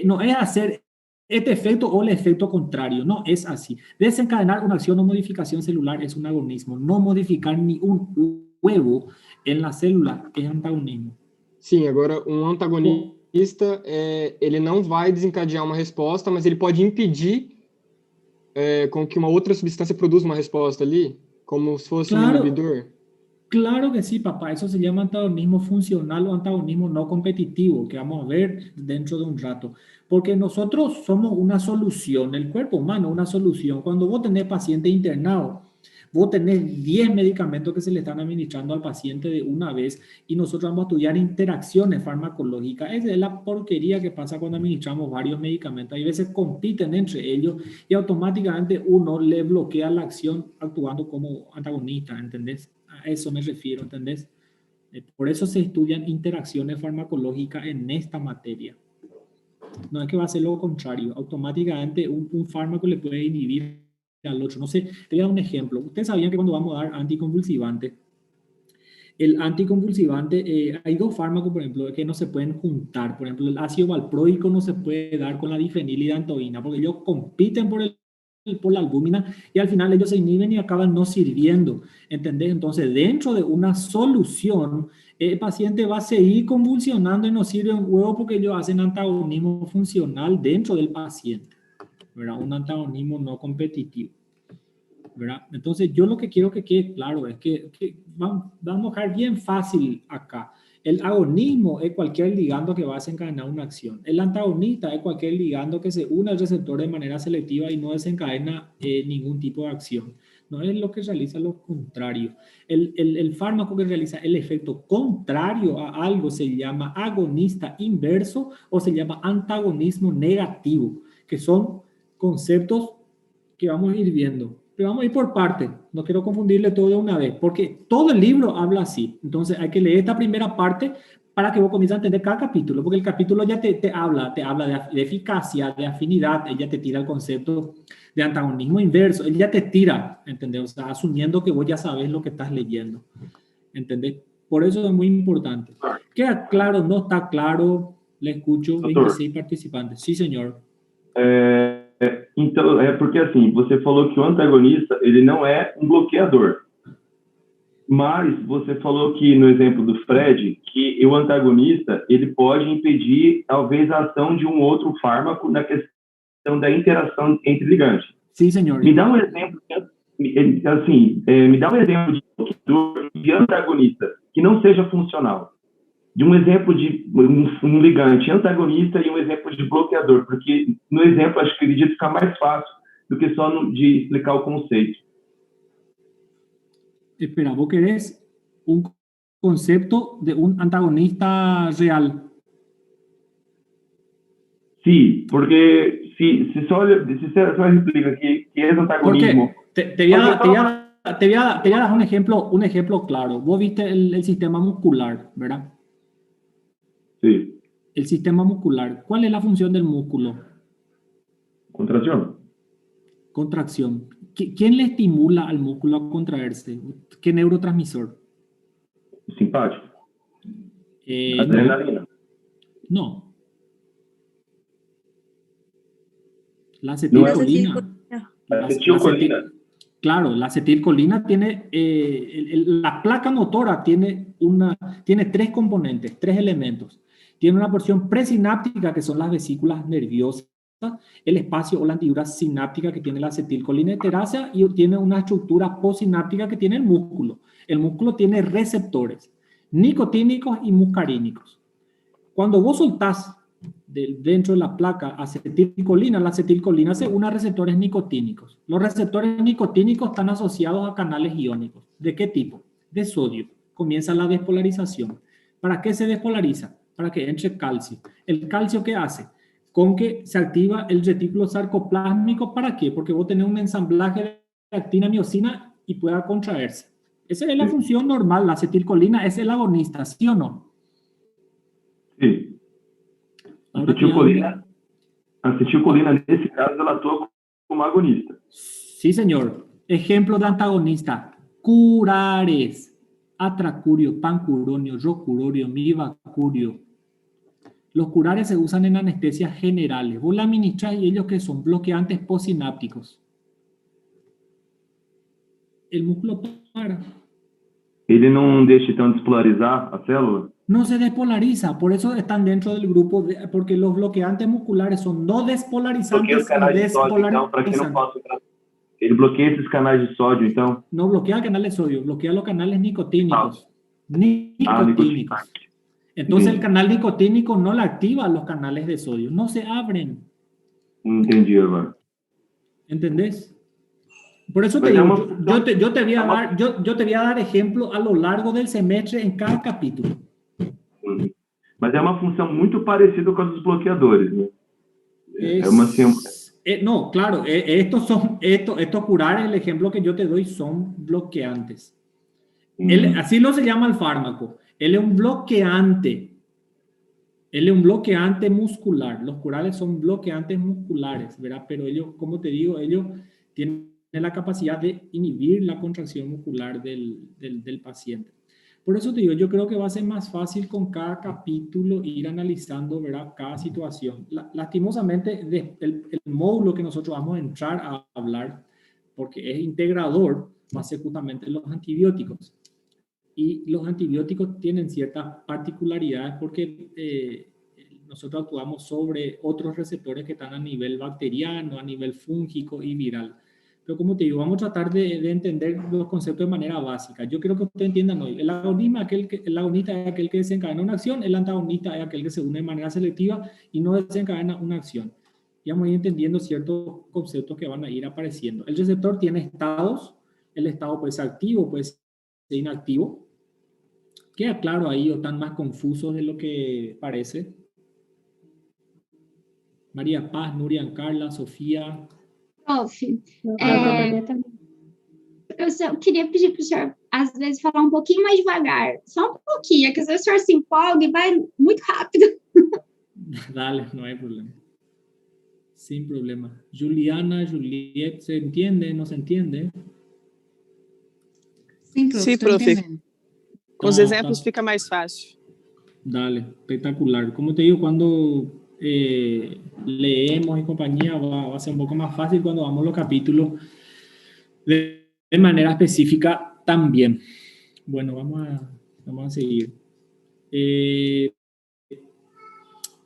No es hacer este efecto o el efecto contrario, no es así. Desencadenar una acción o modificación celular es un agonismo. No modificar ni un huevo en la célula es antagonismo. Sim, agora antagonista, ele não vai desencadear uma resposta, mas ele pode impedir com que uma outra substância produza uma resposta ali, como se fosse um inibidor. Claro que sí, papá. Eso se llama antagonismo funcional o antagonismo no competitivo, que vamos a ver dentro de un rato. Porque nosotros somos una solución, el cuerpo humano una solución. Cuando vos tenés paciente internado, vos tenés 10 medicamentos que se le están administrando al paciente de una vez y nosotros vamos a estudiar interacciones farmacológicas. Esa es la porquería que pasa cuando administramos varios medicamentos. Hay veces compiten entre ellos y automáticamente uno le bloquea la acción actuando como antagonista, ¿entendés? A eso me refiero, ¿entendés? Por eso se estudian interacciones farmacológicas en esta materia. No es que va a ser lo contrario. Automáticamente un fármaco le puede inhibir al otro. No sé, te voy a dar un ejemplo. Ustedes sabían que cuando vamos a dar anticonvulsivante, el anticonvulsivante, hay dos fármacos, por ejemplo, que no se pueden juntar. Por ejemplo, el ácido valproico no se puede dar con la difenilidantoína porque ellos compiten por la albúmina y al final ellos se inhiben y acaban no sirviendo, ¿entendés? Entonces, dentro de una solución, el paciente va a seguir convulsionando y no sirve un huevo porque ellos hacen antagonismo funcional dentro del paciente, ¿verdad? Un antagonismo no competitivo, ¿verdad? Entonces, yo lo que quiero que quede claro es que vamos a dejar bien fácil acá. El agonismo es cualquier ligando que va a desencadenar una acción. El antagonista es cualquier ligando que se une al receptor de manera selectiva y no desencadena ningún tipo de acción. No es lo que realiza lo contrario. El fármaco que realiza el efecto contrario a algo se llama agonista inverso o se llama antagonismo negativo, que son conceptos que vamos a ir viendo. Pero vamos a ir por parte, no quiero confundirle todo de una vez, porque todo el libro habla así. Entonces hay que leer esta primera parte para que vos comiences a entender cada capítulo, porque el capítulo ya te habla de eficacia, de afinidad, ella te tira el concepto de antagonismo inverso, ella te tira, ¿entendés? O sea, asumiendo que vos ya sabes lo que estás leyendo, ¿entendés? Por eso es muy importante. ¿Queda claro? ¿No está claro? Le escucho, 26 participantes. Sí, señor. Então, porque assim, você falou que o antagonista, ele não é um bloqueador. Mas você falou que, no exemplo do Fred, que o antagonista, ele pode impedir, talvez, a ação de um outro fármaco na questão da interação entre ligantes. Sim, senhor. Me dá um exemplo, assim, me dá um exemplo de bloqueador, de antagonista, que não seja funcional. De um exemplo de um ligante antagonista e um exemplo de bloqueador, porque no exemplo acho que acredito ficar mais fácil do que só de explicar o conceito. Espera, ¿vos querés un concepto de un antagonista real? Sí, porque si só explica que es antagonismo. Porque te voy a dar un ejemplo claro. Vos viste el sistema muscular, ¿verdad? Sí. El sistema muscular. ¿Cuál es la función del músculo? Contracción. Contracción. ¿Quién le estimula al músculo a contraerse? ¿Qué neurotransmisor? Simpático. No. Adrenalina. No. La acetilcolina. La acetilcolina. Claro, la acetilcolina tiene, la placa motora tiene 3 componentes, 3 elementos. Tiene una porción presináptica, que son las vesículas nerviosas, el espacio o la hendidura sináptica que tiene la acetilcolinesterasa, y tiene una estructura postsináptica que tiene el músculo. El músculo tiene receptores nicotínicos y muscarínicos. Cuando vos soltás dentro de la placa acetilcolina, la acetilcolina se une a receptores nicotínicos. Los receptores nicotínicos están asociados a canales iónicos. ¿De qué tipo? De sodio. Comienza la despolarización. ¿Para qué se despolariza? Para que entre calcio. ¿El calcio qué hace? Con que se activa el retículo sarcoplásmico. ¿Para qué? Porque vos tenés un ensamblaje de actina miosina y pueda contraerse. Esa es la función normal. La acetilcolina es el agonista, ¿sí o no? Sí. A acetilcolina, nesse caso, ela atua como agonista. Sí, señor. Ejemplo de antagonista. Curares. Atracurio, pancuronio, rocurorio, mivacurio. Los curares se usan en anestesias generales. Vos la administrás y ellos que son bloqueantes postsinápticos. El músculo para. Ele não deixa então despolarizar a célula? No se despolariza, por eso están dentro del grupo, porque los bloqueantes musculares son no despolarizantes y despolarizantes. Ele bloqueia esses canais de sódio, então? No bloquea el canal de sodio, bloquea los canales nicotínicos. Nicotínicos. Entonces el canal nicotínico no le activa los canales de sodio, no se abren. Entendi agora. ¿Entendés? Por eso te digo, yo te voy a dar ejemplo a lo largo del semestre en cada capítulo. Mas é uma função muito parecida com a dos bloqueadores, né? No, claro, estos curares, el ejemplo que yo te doy, son bloqueantes. Así lo se llama el fármaco. Él es un bloqueante. Él es un bloqueante muscular. Los curares son bloqueantes musculares, ¿verdad? Pero ellos, como te digo, ellos tienen la capacidad de inhibir la contracción muscular del paciente. Por eso te digo, yo creo que va a ser más fácil con cada capítulo ir analizando, ¿verdad?, cada situación. Lastimosamente, el módulo que nosotros vamos a entrar a hablar, porque es integrador, va a ser justamente los antibióticos. Y los antibióticos tienen ciertas particularidades porque nosotros actuamos sobre otros receptores que están a nivel bacteriano, a nivel fúngico y viral. Pero como te digo, vamos a tratar de entender los conceptos de manera básica. Yo quiero que ustedes entiendan hoy. El agonista es aquel que desencadena una acción, el antagonista es aquel que se une de manera selectiva y no desencadena una acción. Y vamos a ir entendiendo ciertos conceptos que van a ir apareciendo. El receptor tiene estados. El estado puede ser activo, puede ser inactivo. Queda claro ahí o están más confusos de lo que parece. María Paz, Nuria, Carla, Sofía. Prof, eu queria pedir para o senhor, às vezes, falar um pouquinho mais devagar. Só um pouquinho, é que às vezes o senhor se empolga e vai muito rápido. Dale, no hay problema. Sin problema. Juliana, Juliette, ¿se entiende? ¿No se entiende? Sim, prof. Com os exemplos fica mais fácil. Dale, espectacular. Como te digo, cuando leemos y compañía va a ser un poco más fácil cuando vamos los capítulos de manera específica también. Bueno, vamos a seguir.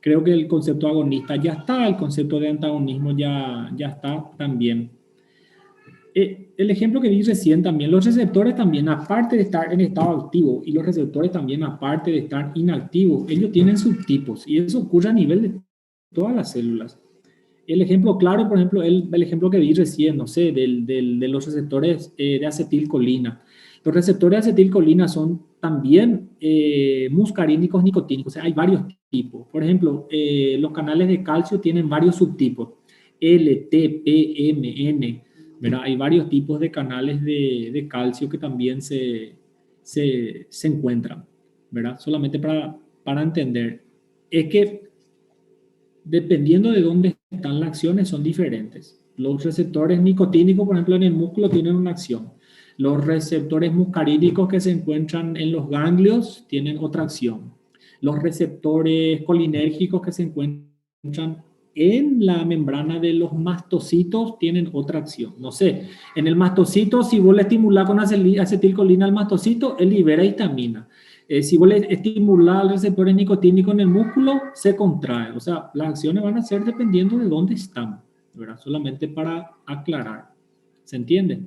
Creo que el concepto agonista ya está, el concepto de antagonismo ya está también. El ejemplo que di recién también, los receptores también, aparte de estar en estado activo, y los receptores también, aparte de estar inactivos, ellos tienen subtipos, y eso ocurre a nivel de todas las células. El ejemplo claro, por ejemplo, el ejemplo que di recién, no sé, de los receptores de acetilcolina. Los receptores de acetilcolina son también muscarínicos nicotínicos, o sea, hay varios tipos. Por ejemplo, los canales de calcio tienen varios subtipos, L, T, P, M, N, ¿verdad? Hay varios tipos de canales de calcio que también se encuentran, ¿verdad? Solamente para entender. Es que dependiendo de dónde están las acciones son diferentes. Los receptores nicotínicos, por ejemplo, en el músculo tienen una acción. Los receptores muscarínicos que se encuentran en los ganglios tienen otra acción. Los receptores colinérgicos que se encuentran en la membrana de los mastocitos tienen otra acción. No sé, en el mastocito, si vos le estimulás con acetilcolina al mastocito, él libera histamina. Si vos le estimulás al receptor nicotínico en el músculo, se contrae. O sea, las acciones van a ser dependiendo de dónde están, ¿verdad? Solamente para aclarar. ¿Se entiende?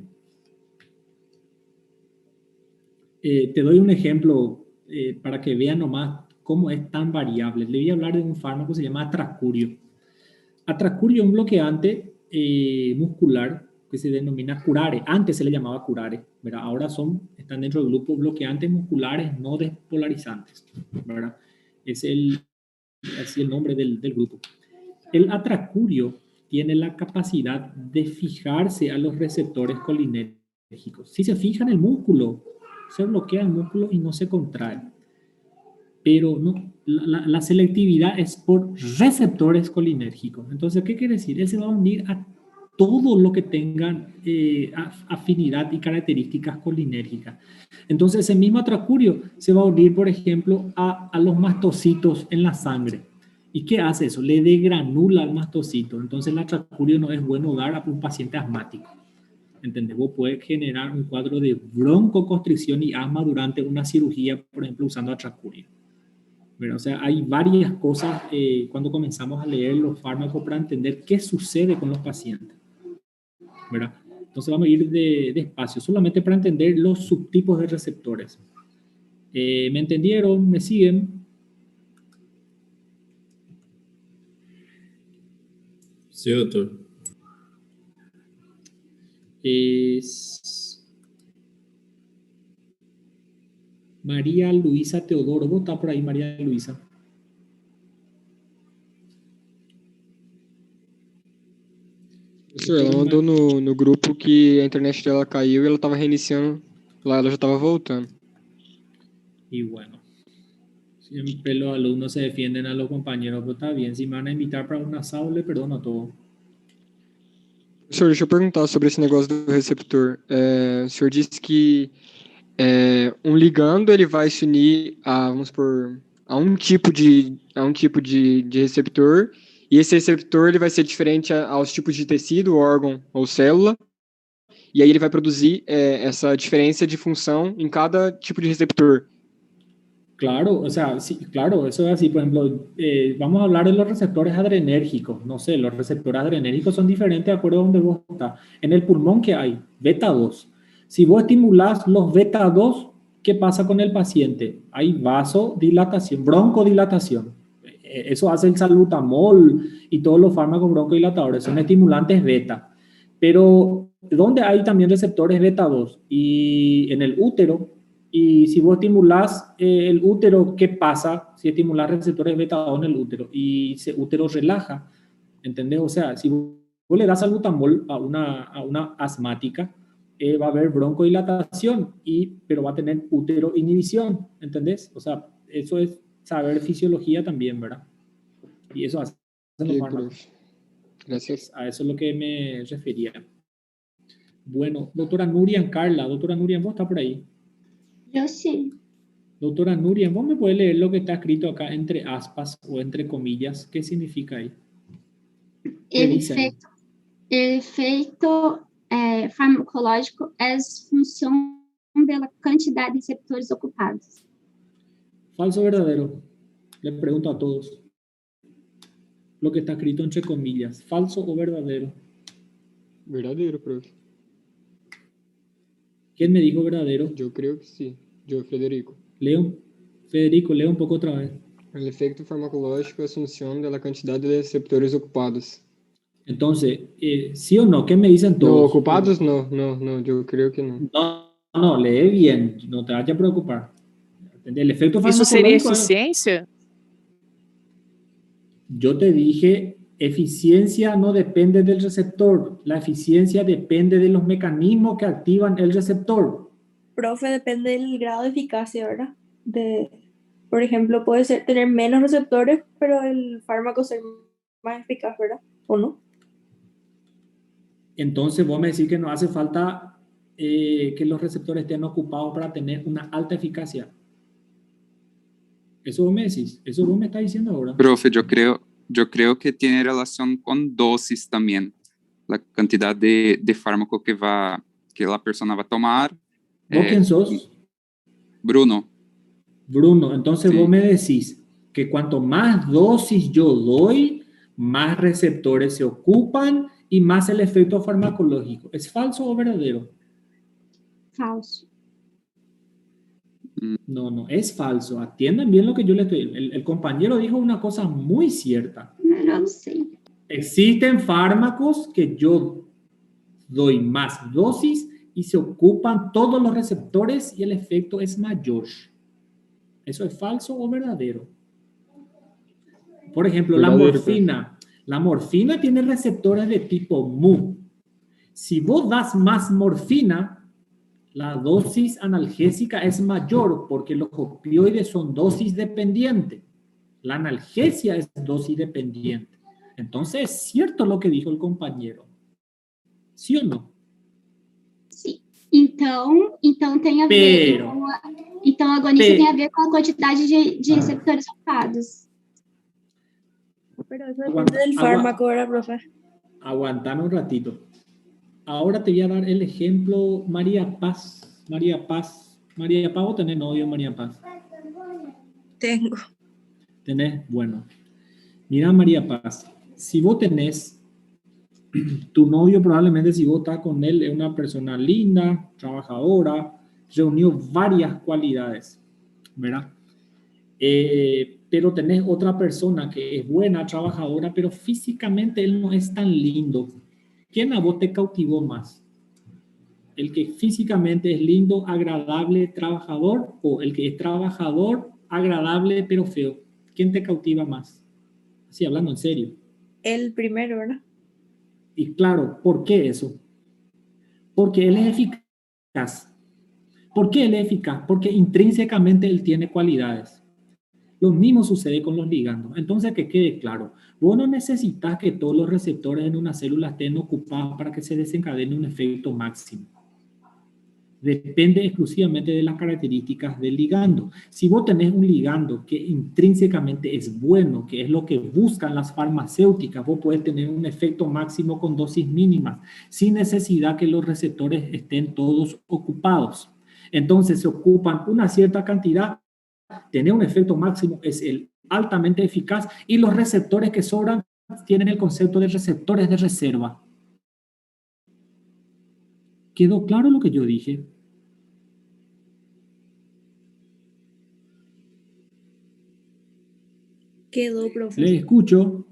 Te doy un ejemplo para que vean nomás cómo es tan variable. Le voy a hablar de un fármaco que se llama atracurio. Atracurio es un bloqueante muscular que se denomina curare. Antes se le llamaba curare, ¿verdad? Ahora están dentro del grupo bloqueantes musculares no despolarizantes, ¿verdad? Es así el nombre del grupo. El atracurio tiene la capacidad de fijarse a los receptores colinérgicos. Si se fija en el músculo, se bloquea el músculo y no se contrae. Pero no, la selectividad es por receptores colinérgicos. Entonces, ¿qué quiere decir? Él se va a unir a todo lo que tenga afinidad y características colinérgicas. Entonces, ese mismo atracurio se va a unir, por ejemplo, a los mastocitos en la sangre. ¿Y qué hace eso? Le degranula al mastocito. Entonces, el atracurio no es bueno dar a un paciente asmático. ¿Entendés? Vos puedes generar un cuadro de broncoconstricción y asma durante una cirugía, por ejemplo, usando atracurio. O sea, hay varias cosas cuando comenzamos a leer los fármacos para entender qué sucede con los pacientes, ¿verdad? Entonces vamos a ir despacio, solamente para entender los subtipos de receptores. ¿Me entendieron? ¿Me siguen? Sí, doctor. María Luisa Teodoro, ¿vos estás por ahí, María Luisa? Professor, ela mandou no grupo que a internet dela caiu e ela estava reiniciando. Lá ela já estava voltando. Y bueno, siempre los alumnos se defienden a los compañeros, pero está bien. Si me van a invitar para un asado, le perdono todo. Professor, deixa eu perguntar sobre esse negócio do receptor. O senhor disse que um ligando ele vai se unir vamos supor, a um tipo de receptor, e esse receptor ele vai ser diferente aos tipos de tecido, órgão ou célula, e aí ele vai produzir essa diferença de função em cada tipo de receptor. Claro, o sea, sí, claro, eso es así. Por ejemplo, vamos a hablar de los receptores adrenérgicos. No sé, los receptores adrenérgicos son diferentes de acuerdo a donde vos estás. En el pulmón, ¿qué hay? Beta 2. Si vos estimulás los beta 2, ¿qué pasa con el paciente? Hay vasodilatación, broncodilatación. Eso hace el salbutamol y todos los fármacos broncodilatadores. Son estimulantes beta. Pero, ¿dónde hay también receptores beta 2? Y en el útero. Y si vos estimulás el útero, ¿qué pasa si estimulás receptores beta 2 en el útero? Y ese útero relaja, ¿entendés? O sea, si vos le das salbutamol a una asmática, va a haber broncodilatación, pero va a tener útero inhibición, ¿entendés? O sea, eso es saber fisiología también, ¿verdad? Y eso hace los fármacos. Gracias. A eso es lo que me refería. Bueno, doctora Nurian Carla, doctora Nurian, ¿vos estás por ahí? Yo sí. Doctora Nurian, ¿vos me puedes leer lo que está escrito acá entre aspas o entre comillas? ¿Qué significa ahí? El efeito farmacológico es función de la cantidad de receptores ocupados. ¿Falso o verdadero? Le pregunto a todos. Lo que está escrito entre comillas. ¿Falso o verdadero? Verdadero, profe. ¿Quién me dijo verdadero? Yo creo que sí. Yo, Federico. Federico, lea un poco otra vez. El efecto farmacológico es función de la cantidad de receptores ocupados. Entonces, ¿sí o no? ¿Qué me dicen todos? No, ocupados no, yo creo que no. no, lee bien, no te vayas a preocupar. El efecto Isso seria farmacológico, eficiência? yo te dije, eficiencia no depende del receptor, la eficiencia depende de los mecanismos que activan el receptor. Profe, depende del grado de eficacia, ¿verdad? Por ejemplo, puede ser tener menos receptores, pero el fármaco ser más eficaz, ¿verdad? ¿O no? Entonces vos me decís que no hace falta que los receptores estén ocupados para tener una alta eficacia. Eso vos me decís, eso vos me estás diciendo ahora. Profe, yo creo que tiene relación con dosis también. La cantidad de fármaco que la persona va a tomar. ¿Vos quién sos? Bruno. Bruno, entonces Sí. vos me decís que cuanto más dosis yo doy, más receptores se ocupan y más el efecto farmacológico. ¿Es falso o verdadero? Falso. No, es falso. Atiendan bien lo que yo les estoy... El compañero dijo una cosa muy cierta. No sei. Existen fármacos que yo doy más dosis y se ocupan todos los receptores y el efecto es mayor. ¿Eso es falso o verdadero? Por ejemplo, Verdadero, la morfina tiene receptores de tipo mu. Si vos das más morfina, la dosis analgésica es mayor porque los opioides son dosis dependientes. La analgesia es dosis dependiente. Entonces, es cierto lo que dijo el compañero. ¿Sí o no? Sim. Então tem a ver. Então, a agonista tem a ver com a quantidade de receptores ocupados. Pero eso depende del fármaco, ¿verdad, profe? Aguantame un ratito. Ahora te voy a dar el ejemplo María Paz. María Paz, ¿vos tenés novio, María Paz? Tengo. ¿Tenés? Bueno. Mira, María Paz, si vos tenés tu novio, probablemente si vos estás con él, es una persona linda, trabajadora, reunió varias cualidades, ¿verdad? Pero tenés otra persona que es buena, trabajadora, pero físicamente él no es tan lindo. ¿Quién a vos te cautivó más? ¿El que físicamente es lindo, agradable, trabajador, o el que es trabajador, agradable, pero feo? ¿Quién te cautiva más? Así, hablando en serio. El primero, ¿verdad? Y claro, ¿por qué eso? Porque él es eficaz. ¿Por qué él es eficaz? Porque intrínsecamente él tiene cualidades. Lo mismo sucede con los ligandos. Entonces, que quede claro, vos no necesitas que todos los receptores en una célula estén ocupados para que se desencadene un efecto máximo. Depende exclusivamente de las características del ligando. Si vos tenés un ligando que intrínsecamente es bueno, que es lo que buscan las farmacéuticas, vos podés tener un efecto máximo con dosis mínimas, sin necesidad que los receptores estén todos ocupados. Entonces se ocupan una cierta cantidad, tener un efecto máximo es el altamente eficaz y los receptores que sobran tienen el concepto de receptores de reserva. ¿Quedó claro lo que yo dije? Quedó, profe. Le escucho.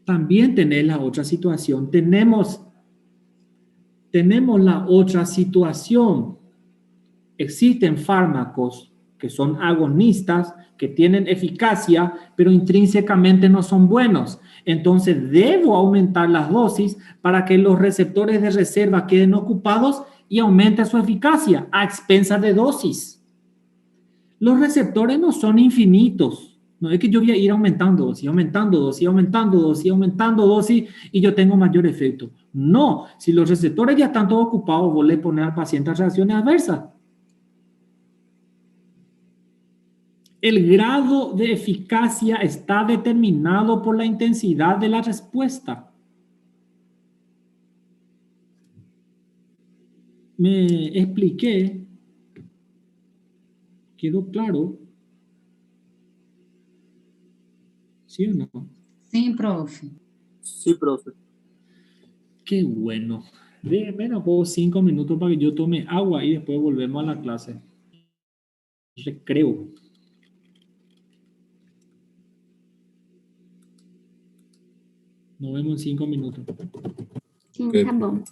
También tenés la otra situación. Tenemos la otra situación. Existen fármacos que son agonistas, que tienen eficacia, pero intrínsecamente no son buenos. Entonces, debo aumentar las dosis para que los receptores de reserva queden ocupados y aumente su eficacia a expensas de dosis. Los receptores no son infinitos. No es que yo voy a ir aumentando dosis, aumentando dosis, aumentando dosis, aumentando dosis y yo tengo mayor efecto. No, si los receptores ya están todos ocupados, vos le pones al paciente reacciones adversas. El grado de eficacia está determinado por la intensidad de la respuesta. ¿Me expliqué? ¿Quedó claro? ¿Sí o no? Sí, profe. Sí, profe. Qué bueno. Déjenme vos 5 minutos para que yo tome agua y después volvemos a la clase. Recreo. Nos vemos en 5 minutos. Sim, Ok. tá bom.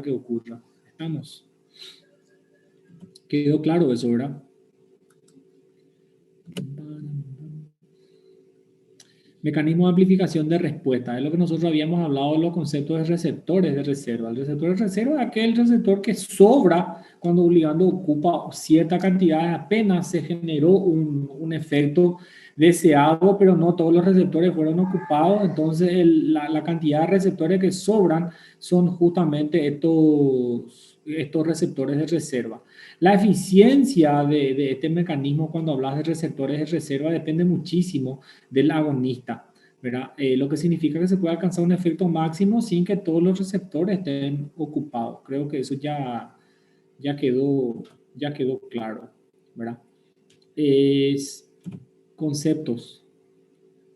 que ocurra. ¿Estamos? ¿Quedó claro eso, verdad? Mecanismo de amplificación de respuesta. Es lo que nosotros habíamos hablado de los conceptos de receptores de reserva. El receptor de reserva es aquel receptor que sobra cuando un ligando ocupa cierta cantidad, apenas se generó un efecto deseado, pero no todos los receptores fueron ocupados. Entonces, la cantidad de receptores que sobran son justamente estos receptores de reserva. La eficiencia de este mecanismo cuando hablas de receptores de reserva depende muchísimo del agonista, ¿verdad? Lo que significa que se puede alcanzar un efecto máximo sin que todos los receptores estén ocupados. Creo que eso ya quedó claro, ¿verdad? Conceptos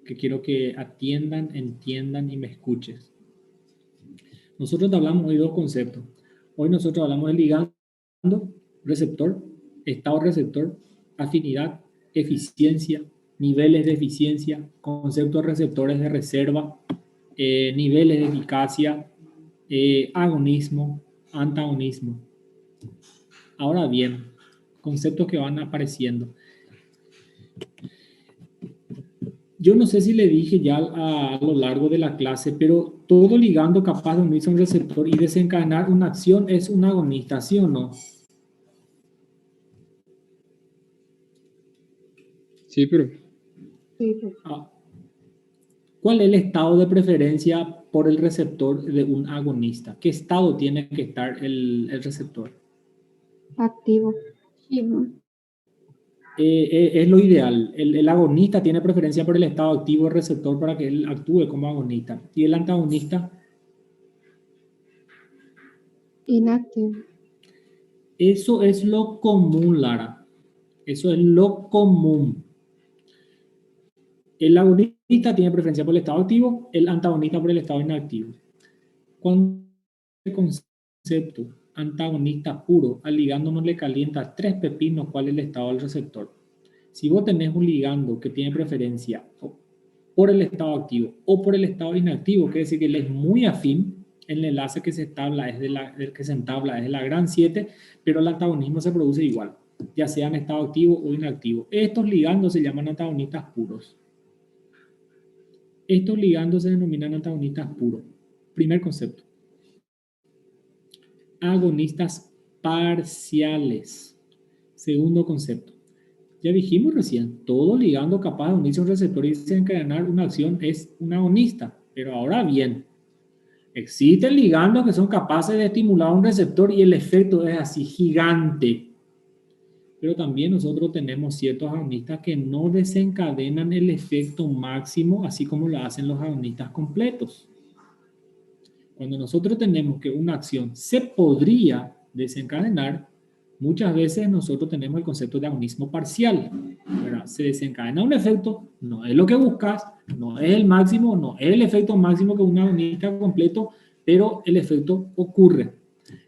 que quiero que atiendan, entiendan y me escuches. Nosotros hablamos hoy de dos conceptos. Hoy nosotros hablamos de ligando, receptor, estado receptor, afinidad, eficiencia, niveles de eficiencia, conceptos receptores de reserva, niveles de eficacia, agonismo, antagonismo. Ahora bien, conceptos que van apareciendo. Yo no sé si le dije ya a lo largo de la clase, pero todo ligando capaz de unirse a un receptor y desencadenar una acción es un agonista, ¿sí o no? Sí, pero... ¿Cuál es el estado de preferencia por el receptor de un agonista? ¿Qué estado tiene que estar el receptor? Activo. Es lo ideal. El agonista tiene preferencia por el estado activo del receptor para que él actúe como agonista. ¿Y el antagonista? Inactivo. Eso es lo común, Lara. Eso es lo común. El agonista tiene preferencia por el estado activo, el antagonista por el estado inactivo. Cuando el concepto antagonista puro al ligando no le calienta 3 pepinos, ¿cuál es el estado del receptor? Si vos tenés un ligando que tiene preferencia por el estado activo o por el estado inactivo, quiere decir que él es muy afín, el enlace que se entabla es de la gran 7, pero el antagonismo se produce igual, ya sea en estado activo o inactivo. Estos ligandos se llaman antagonistas puros. Estos ligandos se denominan antagonistas puros. Primer concepto. Agonistas parciales. Segundo concepto. Ya dijimos recién, todo ligando capaz de unirse a un receptor y desencadenar una acción es un agonista. Pero ahora bien, existen ligandos que son capaces de estimular un receptor y el efecto es así gigante. Pero también nosotros tenemos ciertos agonistas que no desencadenan el efecto máximo, así como lo hacen los agonistas completos. Cuando nosotros tenemos que una acción se podría desencadenar, muchas veces nosotros tenemos el concepto de agonismo parcial, ¿verdad? Se desencadena un efecto, no es lo que buscas, no es el máximo, no es el efecto máximo que un agonista completo, pero el efecto ocurre.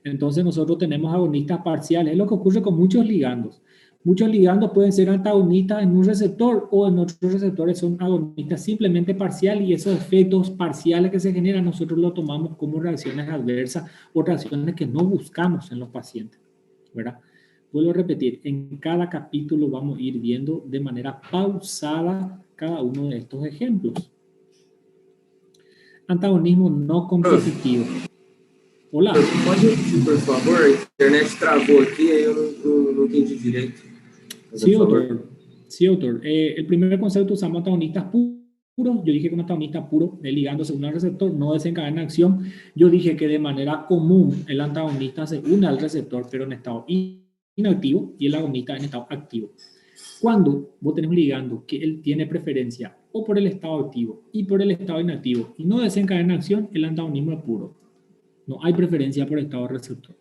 Entonces nosotros tenemos agonistas parciales, es lo que ocurre con muchos ligandos. Muchos ligandos pueden ser antagonistas en un receptor o en otros receptores son agonistas simplemente parciales y esos efectos parciales que se generan nosotros los tomamos como reacciones adversas o reacciones que no buscamos en los pacientes, ¿verdad? Vuelvo a repetir, en cada capítulo vamos a ir viendo de manera pausada cada uno de estos ejemplos. Antagonismo no competitivo. Hola. Pode repetir, por favor? A internet travou aqui, aí eu não entendi direito. Sí, autor. Sí, autor. El primer concepto usamos antagonistas puros. Yo dije que un antagonista puro, ligándose a un receptor, no desencadena acción. Yo dije que de manera común el antagonista se une al receptor, pero en estado inactivo, y el agonista en estado activo. Cuando vos tenés un ligando que él tiene preferencia o por el estado activo y por el estado inactivo y no desencadena acción, el antagonismo es puro. No hay preferencia por estado receptor.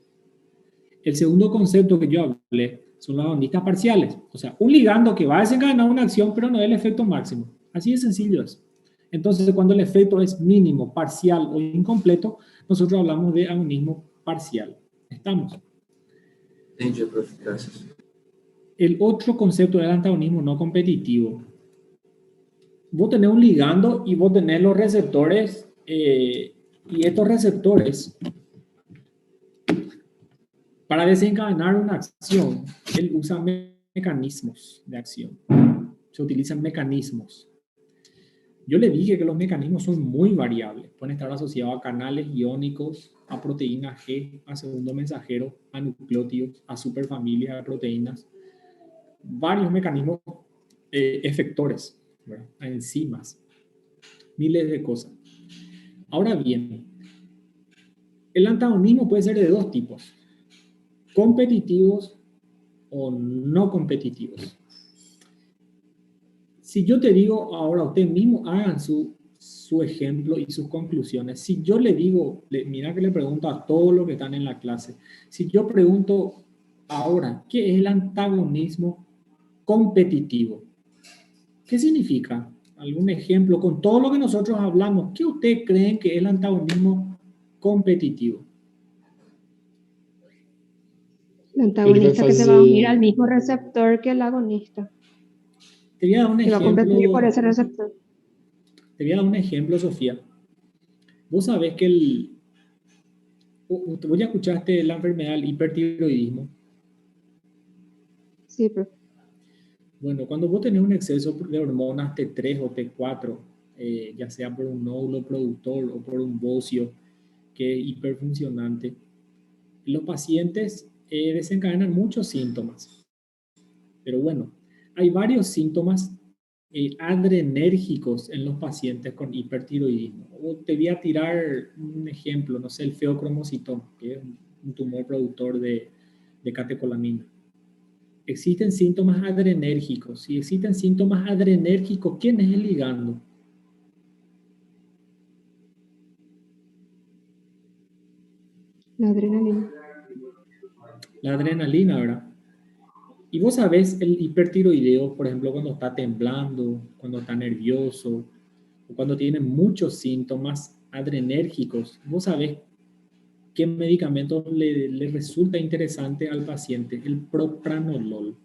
El segundo concepto que yo hablé son los agonistas parciales. O sea, un ligando que va a desencadenar una acción, pero no es el efecto máximo. Así de sencillo es. Entonces, cuando el efecto es mínimo, parcial o incompleto, nosotros hablamos de agonismo parcial. ¿Estamos? Entendi, profe. Gracias. El otro concepto del antagonismo no competitivo. Vos tenés un ligando y vos tenés los receptores y estos receptores Para desencadenar una acción, él usa mecanismos de acción. Se utilizan mecanismos. Yo le dije que los mecanismos son muy variables. Pueden estar asociados a canales iónicos, a proteínas G, a segundo mensajero, a nucleótidos, a superfamilias de proteínas. Varios mecanismos efectores, ¿verdad? A enzimas, miles de cosas. Ahora bien, el antagonismo puede ser de dos tipos: competitivos o no competitivos. Si yo te digo ahora, usted mismo hagan su ejemplo y sus conclusiones. Si yo le digo, mira que le pregunto a todos los que están en la clase, si yo pregunto ahora, ¿qué es el antagonismo competitivo? ¿Qué significa? ¿Algún ejemplo? Con todo lo que nosotros hablamos, ¿qué ustedes creen que es el antagonismo competitivo? El antagonista que se va a unir al mismo receptor que el agonista. Te voy a dar un ejemplo. Va a competir por ese receptor. Te voy a dar un ejemplo, Sofía. Vos sabés que vos ya escuchaste la enfermedad del hipertiroidismo. Sí, profe. Bueno, cuando vos tenés un exceso de hormonas T3 o T4, ya sea por un nódulo productor o por un bocio que es hiperfuncionante, los pacientes desencadenan muchos síntomas. Pero bueno, hay varios síntomas adrenérgicos en los pacientes con hipertiroidismo. O te voy a tirar un ejemplo, no sé, el feocromocitoma, que es un tumor productor de catecolamina. Existen síntomas adrenérgicos. Si existen síntomas adrenérgicos, ¿quién es el ligando? La adrenalina. La adrenalina, ¿verdad? Y vos sabés, el hipertiroideo, por ejemplo, cuando está temblando, cuando está nervioso, o cuando tiene muchos síntomas adrenérgicos, vos sabés qué medicamento le resulta interesante al paciente: el propranolol.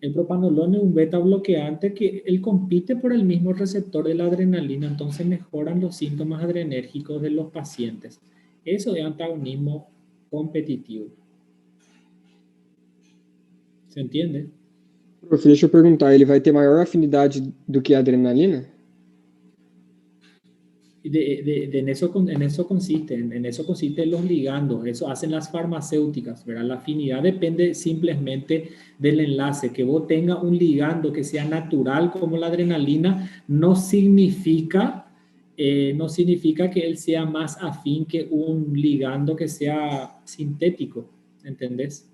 El propranolol es un beta bloqueante que él compite por el mismo receptor de la adrenalina, entonces mejoran los síntomas adrenérgicos de los pacientes. Eso es antagonismo competitivo. ¿Se entiende? Profe, deixa eu perguntar, ele vai ter maior afinidade do que a adrenalina? En eso consiste los ligandos, eso hacen las farmacéuticas, ¿verdad? La afinidad depende simplemente del enlace. Que vos tengas un ligando que sea natural como la adrenalina no significa que él sea más afín que un ligando que sea sintético, ¿entendés?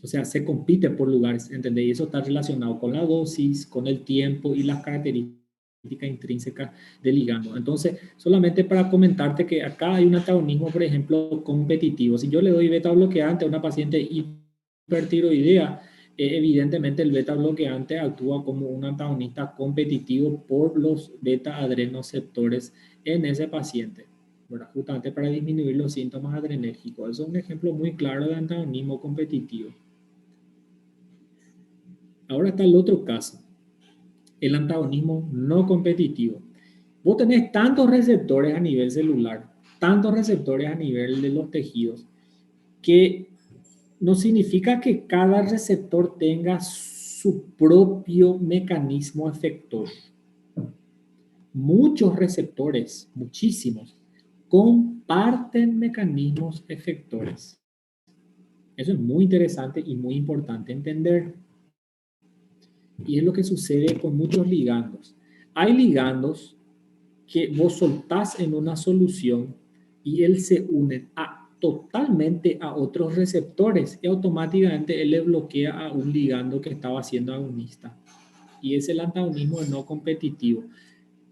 O sea, se compite por lugares, ¿entendés? Y eso está relacionado con la dosis, con el tiempo y las características intrínsecas del ligando. Entonces, solamente para comentarte que acá hay un antagonismo, por ejemplo, competitivo. Si yo le doy beta bloqueante a una paciente hipertiroidea, evidentemente el beta bloqueante actúa como un antagonista competitivo por los beta adrenoceptores en ese paciente, ¿verdad? Justamente para disminuir los síntomas adrenérgicos. Eso es un ejemplo muy claro de antagonismo competitivo. Ahora está el otro caso, el antagonismo no competitivo. Vos tenés tantos receptores a nivel celular, tantos receptores a nivel de los tejidos, que no significa que cada receptor tenga su propio mecanismo efector. Muchos receptores, muchísimos, comparten mecanismos efectores. Eso es muy interesante y muy importante entender. Y es lo que sucede con muchos ligandos. Hay ligandos que vos soltás en una solución y él se une totalmente a otros receptores y automáticamente él le bloquea a un ligando que estaba siendo agonista. Y es el antagonismo no competitivo.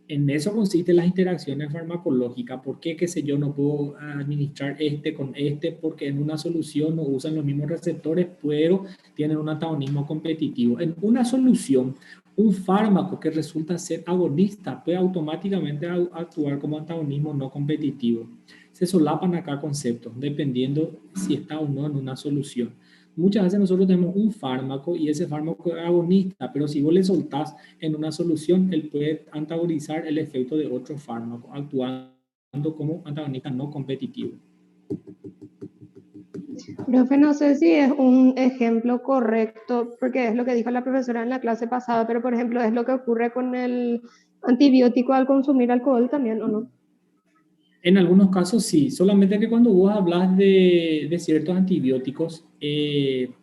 En eso consisten las interacciones farmacológicas. ¿Por qué, qué sé yo, no puedo administrar este con este? Porque en una solución no usan los mismos receptores, pero tienen un antagonismo competitivo. En una solución, un fármaco que resulta ser agonista puede automáticamente actuar como antagonismo no competitivo. Se solapan acá conceptos, dependiendo si está o no en una solución. Muchas veces nosotros tenemos un fármaco y ese fármaco es agonista, pero si vos le soltás en una solución, él puede antagonizar el efecto de otro fármaco, actuando como antagonista no competitivo. Profe, no sé si es un ejemplo correcto, porque es lo que dijo la profesora en la clase pasada, pero por ejemplo, ¿es lo que ocurre con el antibiótico al consumir alcohol también o no? En algunos casos sí, solamente que cuando vos hablas de ciertos antibióticos,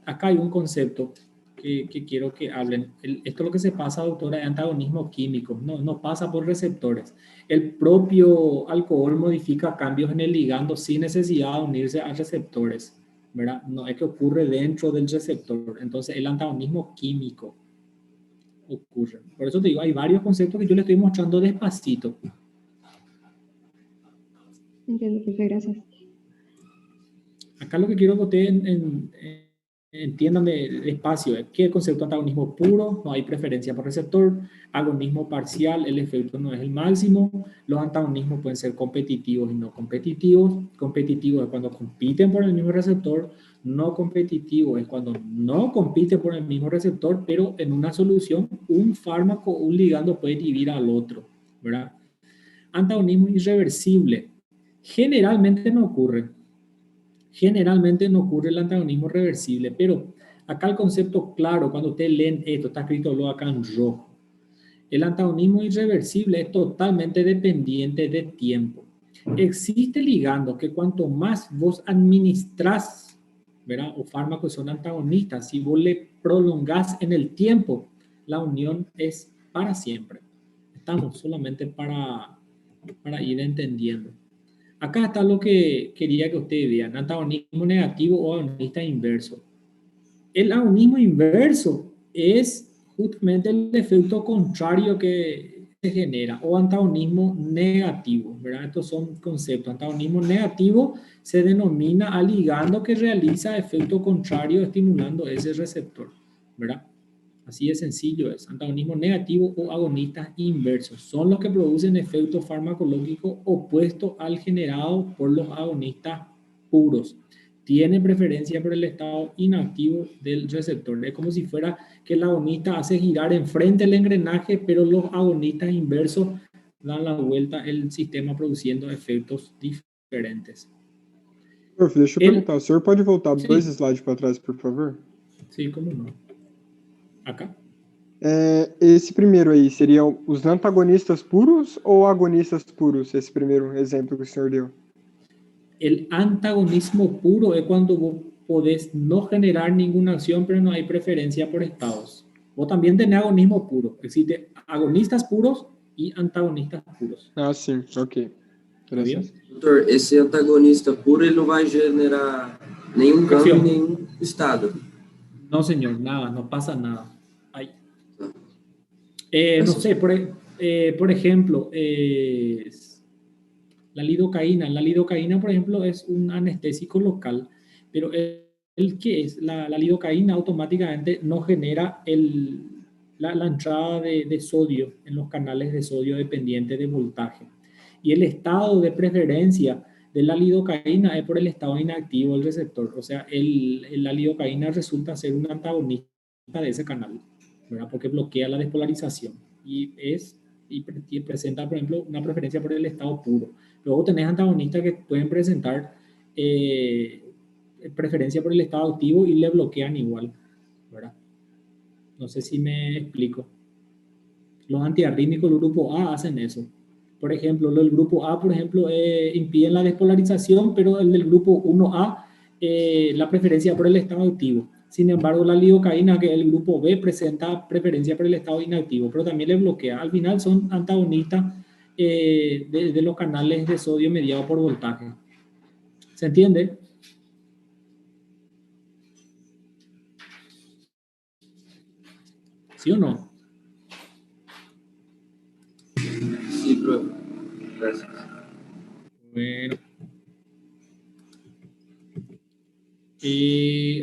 acá hay un concepto que quiero que hablen. Esto es lo que se pasa, doctora, de antagonismo químico, no pasa por receptores. El propio alcohol modifica cambios en el ligando sin necesidad de unirse a receptores, ¿verdad? No es que ocurre dentro del receptor. Entonces, el antagonismo químico ocurre. Por eso te digo, hay varios conceptos que yo le estoy mostrando despacito. Entiendo, profe, gracias. Acá lo que quiero que ustedes entiendan despacio es que el concepto de antagonismo puro, no hay preferencia por receptor, agonismo parcial, el efecto no es el máximo, los antagonismos pueden ser competitivos y no competitivos. Competitivos es cuando compiten por el mismo receptor, no competitivo es cuando no compite por el mismo receptor, pero en una solución un fármaco, un ligando puede inhibir al otro, ¿verdad? Antagonismo irreversible. Generalmente no ocurre el antagonismo reversible, pero acá el concepto claro, cuando ustedes leen esto, está escrito luego acá en rojo. El antagonismo irreversible es totalmente dependiente de tiempo. Existe ligando que cuanto más vos administrás, ¿verdad? O fármacos son antagonistas, si vos le prolongás en el tiempo, la unión es para siempre. Estamos solamente para ir entendiendo. Acá está lo que quería que ustedes vean, antagonismo negativo o agonista inverso. El agonismo inverso es justamente el efecto contrario que se genera, o antagonismo negativo, ¿verdad? Estos son conceptos. Antagonismo negativo se denomina al ligando que realiza efecto contrario estimulando ese receptor, ¿verdad? Así de sencillo es. Antagonismo negativo o agonistas inversos son los que producen efecto farmacológico opuesto al generado por los agonistas puros. Tiene preferencia por el estado inactivo del receptor. Es como si fuera que el agonista hace girar enfrente el engranaje, pero los agonistas inversos dan la vuelta el sistema produciendo efectos diferentes. Prof, deixa eu perguntar, o senhor pode voltar 2 slides para trás, por favor? Sim, como não. Acá. Esse primeiro aí, seriam os antagonistas puros ou agonistas puros? Esse primeiro exemplo que o senhor deu. El antagonismo puro es cuando vos podés no generar ninguna acción, pero no hay preferencia por estados. Vos también tenés agonismo puro. Existe agonistas puros y antagonistas puros. Ah, sim, ok. Gracias. Doutor, esse antagonista puro, ele não vai generar nenhum cambio em nenhum estado? No, señor, nada, no pasa nada. Ay. No sé, por ejemplo, la lidocaína, por ejemplo, es un anestésico local, pero el que es la lidocaína automáticamente no genera la entrada de sodio en los canales de sodio dependiente de voltaje. Y el estado de preferencia de la lidocaína es por el estado inactivo del receptor. O sea, la lidocaína resulta ser un antagonista de ese canal, ¿verdad? Porque bloquea la despolarización y presenta, por ejemplo, una preferencia por el estado puro. Luego tenés antagonistas que pueden presentar preferencia por el estado activo y le bloquean igual, ¿verdad? No sé si me explico. Los antiarrítmicos del grupo A hacen eso. Por ejemplo, el grupo A, por ejemplo, impiden la despolarización, pero el del grupo 1A, la preferencia por el estado activo. Sin embargo, la lidocaína, que el grupo B, presenta preferencia por el estado inactivo, pero también le bloquea. Al final son antagonistas de los canales de sodio mediados por voltaje. ¿Se entiende? ¿Sí o no? Sí, profe. Gracias. Bueno.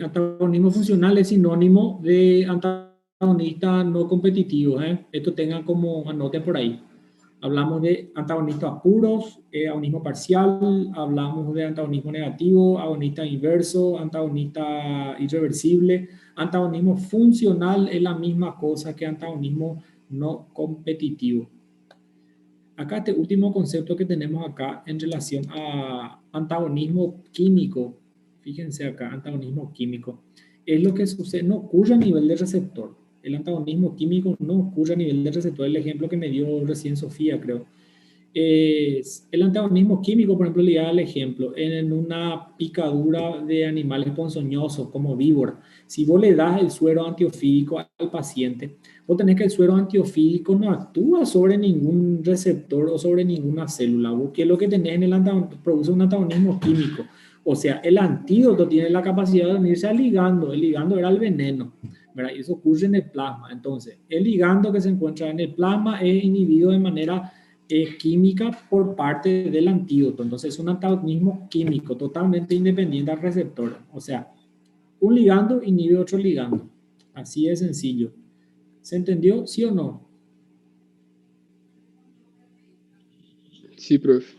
Antagonismo funcional es sinónimo de antagonista no competitivo. Esto tengan como, anoten por ahí. Hablamos de antagonistas puros, agonismo parcial, hablamos de antagonismo negativo, agonista inverso, antagonista irreversible. Antagonismo funcional es la misma cosa que antagonismo no competitivo. Acá este último concepto que tenemos acá en relación a antagonismo químico, fíjense acá, antagonismo químico, es lo que sucede, no ocurre a nivel de receptor. El antagonismo químico no ocurre a nivel de receptor. El ejemplo que me dio recién Sofía, creo. El antagonismo químico, por ejemplo, le da el ejemplo en una picadura de animales ponzoñosos como víbora. Si vos le das el suero antiofídico al paciente, vos tenés que el suero antiofídico no actúa sobre ningún receptor o sobre ninguna célula. Vos, ¿qué es lo que tenés en el antagonismo? Produce un antagonismo químico. O sea, el antídoto tiene la capacidad de unirse al ligando. El ligando era el veneno, ¿verdad? Y eso ocurre en el plasma. Entonces, el ligando que se encuentra en el plasma es inhibido de manera química por parte del antídoto. Entonces es un antagonismo químico totalmente independiente al receptor. O sea, un ligando inhibe otro ligando. Así de sencillo. ¿Se entendió? ¿Sí o no? Sí, profe.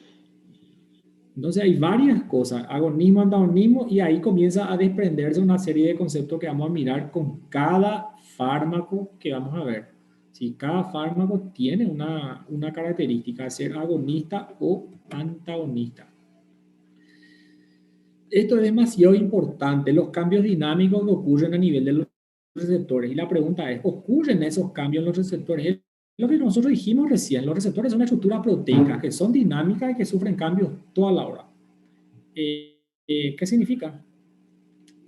Entonces hay varias cosas, agonismo, antagonismo, y ahí comienza a desprenderse una serie de conceptos que vamos a mirar con cada fármaco que vamos a ver. Si cada fármaco tiene una característica de ser agonista o antagonista. Esto es demasiado importante, los cambios dinámicos que ocurren a nivel de los receptores. Y la pregunta es, ¿ocurren esos cambios en los receptores? Es lo que nosotros dijimos recién, los receptores son una estructura proteica que son dinámicas y que sufren cambios toda la hora. ¿Qué significa?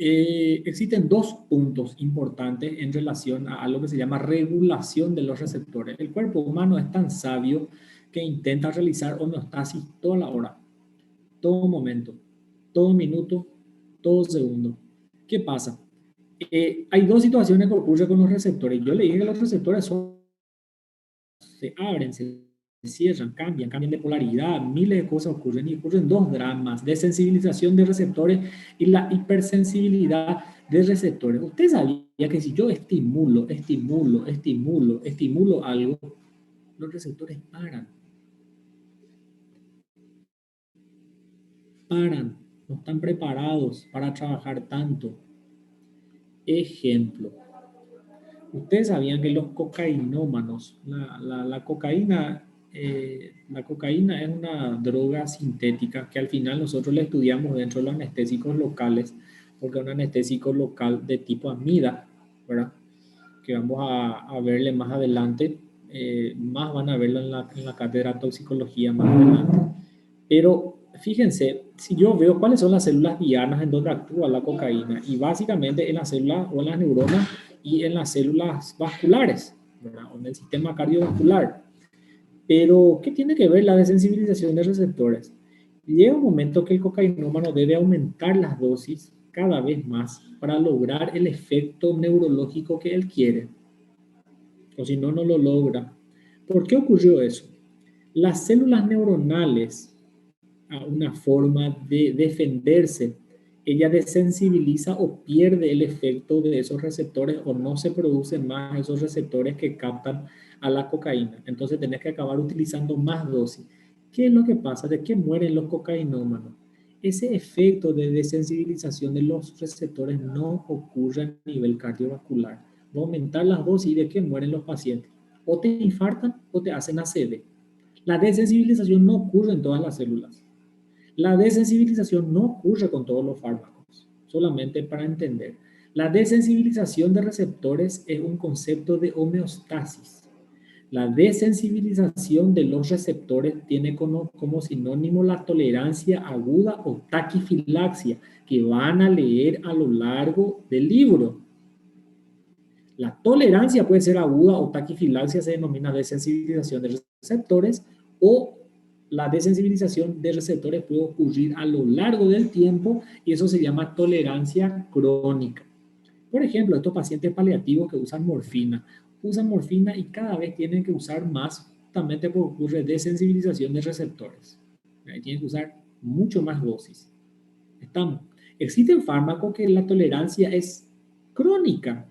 Existen dos puntos importantes en relación a lo que se llama regulación de los receptores. El cuerpo humano es tan sabio que intenta realizar homeostasis toda la hora, todo momento, todo minuto, todo segundo. ¿Qué pasa? Hay dos situaciones que ocurren con los receptores. Yo le dije que los receptores se abren, se cierran, cambian de polaridad, miles de cosas ocurren y ocurren dos dramas: de sensibilización de receptores y la hipersensibilidad de receptores. Usted sabía que si yo estimulo algo, los receptores paran, no están preparados para trabajar tanto. Ejemplo, ustedes sabían que los cocainómanos, la cocaína es una droga sintética que al final nosotros la estudiamos dentro de los anestésicos locales, porque es un anestésico local de tipo amida, ¿verdad? Que vamos a verle más adelante, más van a verlo en la cátedra de toxicología más adelante. Pero fíjense, si yo veo cuáles son las células dianas en donde actúa la cocaína, y básicamente en las células o en las neuronas y en las células vasculares, ¿verdad? O en el sistema cardiovascular. Pero, ¿qué tiene que ver la desensibilización de receptores? Llega un momento que el cocainómano debe aumentar las dosis cada vez más para lograr el efecto neurológico que él quiere. O si no, no lo logra. ¿Por qué ocurrió eso? Las células neuronales, a una forma de defenderse, ella desensibiliza o pierde el efecto de esos receptores, o no se producen más esos receptores que captan a la cocaína. Entonces tenés que acabar utilizando más dosis. ¿Qué es lo que pasa? ¿De qué mueren los cocainómanos? Ese efecto de desensibilización de los receptores no ocurre a nivel cardiovascular. Va a aumentar las dosis. ¿Y de qué mueren los pacientes? O te infartan o te hacen ACV. La desensibilización no ocurre en todas las células. La desensibilización no ocurre con todos los fármacos, solamente para entender. La desensibilización de receptores es un concepto de homeostasis. La desensibilización de los receptores tiene como sinónimo la tolerancia aguda o taquifilaxia, que van a leer a lo largo del libro. La tolerancia puede ser aguda o taquifilaxia, se denomina desensibilización de receptores, o la desensibilización de receptores puede ocurrir a lo largo del tiempo y eso se llama tolerancia crónica. Por ejemplo, estos pacientes paliativos que usan morfina y cada vez tienen que usar más, justamente porque ocurre desensibilización de receptores. Tienen que usar mucho más dosis. Existen fármacos que la tolerancia es crónica.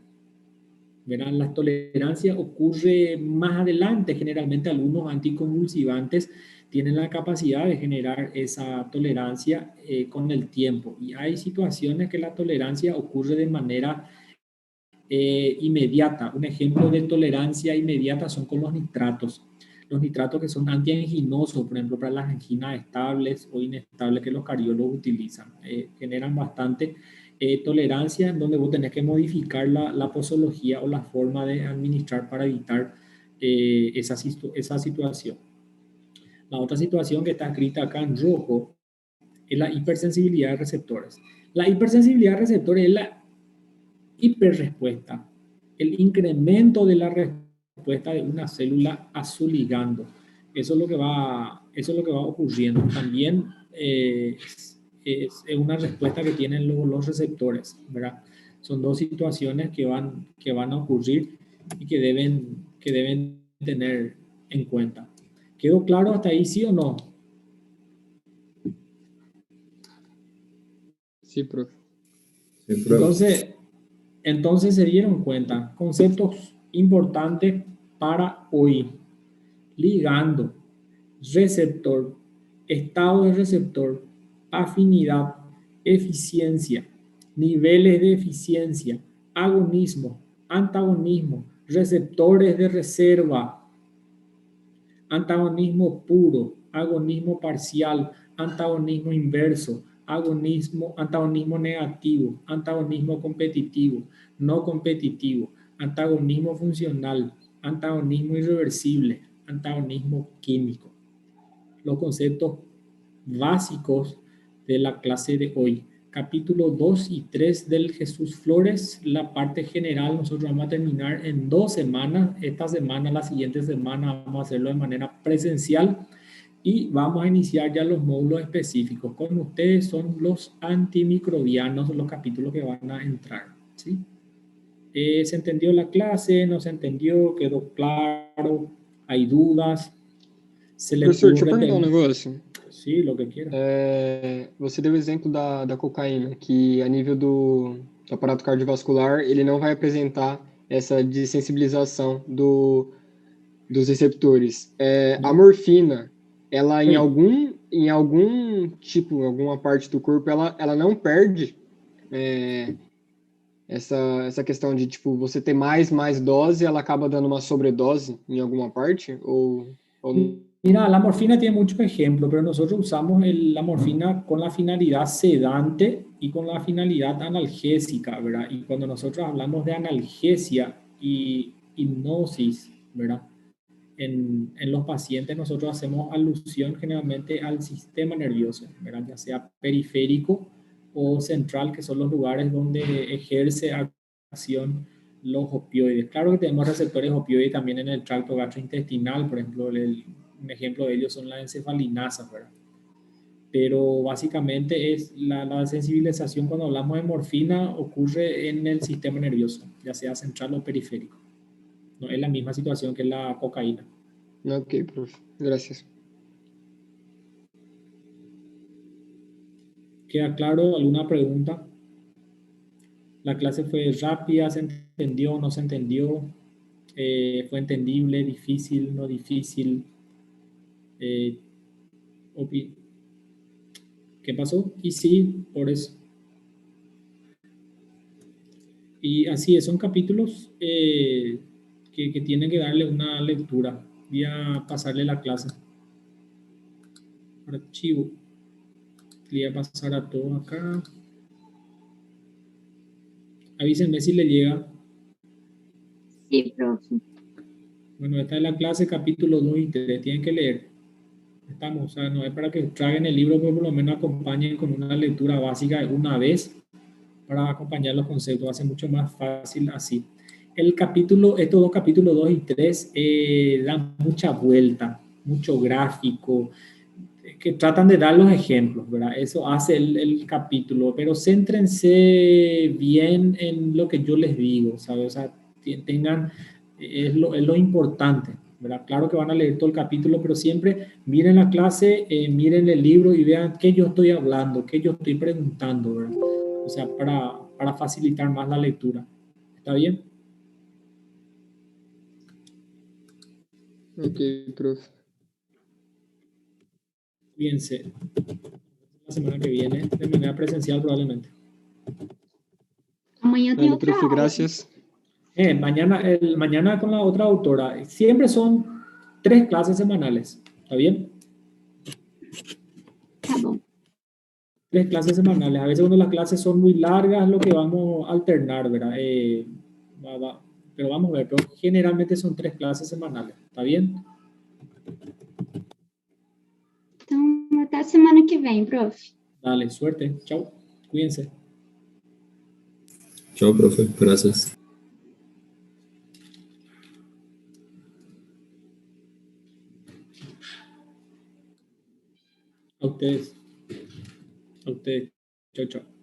¿Verdad? La tolerancia ocurre más adelante. Generalmente algunos anticonvulsivantes tienen la capacidad de generar esa tolerancia con el tiempo. Y hay situaciones que la tolerancia ocurre de manera inmediata. Un ejemplo de tolerancia inmediata son con los nitratos. los nitratos que son antianginosos, por ejemplo, para las anginas estables o inestables que los cardiólogos utilizan. Generan bastante tolerancia, en donde vos tenés que modificar la posología o la forma de administrar para evitar esa situación. La otra situación que está escrita acá en rojo es la hipersensibilidad de receptores. La hipersensibilidad de receptores es la hiperrespuesta, el incremento de la respuesta de una célula a su ligando. Eso es lo que va ocurriendo. También es una respuesta que tienen los receptores, ¿verdad? Son dos situaciones que van a ocurrir y que deben tener en cuenta. ¿Quedó claro hasta ahí, sí o no? Sí, profe. Entonces se dieron cuenta, conceptos importantes para hoy: ligando, receptor, estado de receptor, afinidad, eficiencia, niveles de eficiencia, agonismo, antagonismo, receptores de reserva, antagonismo puro, agonismo parcial, antagonismo inverso, antagonismo negativo, antagonismo competitivo, no competitivo, antagonismo funcional, antagonismo irreversible, antagonismo químico. Los conceptos básicos de la clase de hoy. Capítulo 2 y 3 del Jesús Flores, la parte general. Nosotros vamos a terminar en 2 semanas. Esta semana, la siguiente semana, vamos a hacerlo de manera presencial y vamos a iniciar ya los módulos específicos. Con ustedes son los antimicrobianos, los capítulos que van a entrar, ¿sí? ¿Se entendió la clase? ¿No se entendió? ¿Quedó claro? ¿Hay dudas? Professor, deixa eu perguntar um negócio. Sim, o que queira. Você deu o exemplo da cocaína, que a nível do aparato cardiovascular, ele não vai apresentar essa desensibilização dos receptores. A morfina, ela em algum tipo, em alguma parte do corpo, ela não perde essa questão de, tipo, você ter mais dose, ela acaba dando uma sobredose em alguma parte? Ou Mira, la morfina tiene muchos ejemplos, pero nosotros usamos la morfina con la finalidad sedante y con la finalidad analgésica, ¿verdad? Y cuando nosotros hablamos de analgesia y hipnosis, ¿verdad? En los pacientes nosotros hacemos alusión generalmente al sistema nervioso, ¿verdad? Ya sea periférico o central, que son los lugares donde ejerce acción los opioides. Claro que tenemos receptores opioides también en el tracto gastrointestinal, por ejemplo, un ejemplo de ellos son las encefalinasas, ¿verdad? Pero básicamente es la sensibilización cuando hablamos de morfina ocurre en el sistema nervioso, ya sea central o periférico. No es la misma situación que la cocaína. Ok, profe. Gracias. ¿Queda claro? ¿Alguna pregunta? La clase fue rápida, ¿se entendió? ¿No se entendió? ¿Fue entendible? ¿Difícil? ¿No difícil? ¿Qué pasó? Y sí, por eso. Y así es, son capítulos que tienen que darle una lectura. Voy a pasarle la clase. Archivo. Le voy a pasar a todo acá. Avísenme si le llega. Sí, profe. Bueno, esta es la clase capítulo 2 y 3. Tienen que leer. Estamos, o sea, no es para que traigan el libro, pero por lo menos acompañen con una lectura básica una vez para acompañar los conceptos. Va a ser mucho más fácil así. Estos dos capítulos 2 y 3 dan mucha vuelta, mucho gráfico, que tratan de dar los ejemplos, ¿verdad? Eso hace el capítulo, pero céntrense bien en lo que yo les digo, ¿sabes? O sea, es lo importante, ¿verdad? Claro que van a leer todo el capítulo, pero siempre miren la clase, miren el libro y vean qué yo estoy hablando, qué yo estoy preguntando, ¿verdad? O sea, para facilitar más la lectura. ¿Está bien? Ok, profe. Fíjense, la semana que viene, de manera presencial probablemente. Amanhã tem outra profe, aula. gracias. Mañana con la otra autora. Siempre son 3 clases semanales, ¿está bien? Tá bom. 3 clases semanales. A veces cuando las clases son muy largas, lo que vamos a alternar, ¿verdad? Pero vamos a ver, pero generalmente son 3 clases semanales, ¿está bien? Então, até semana que vem, prof. Dale, suerte. Chao. Cuídense. Chao, profe. Gracias. A ustedes. A ustedes. Chao, chao.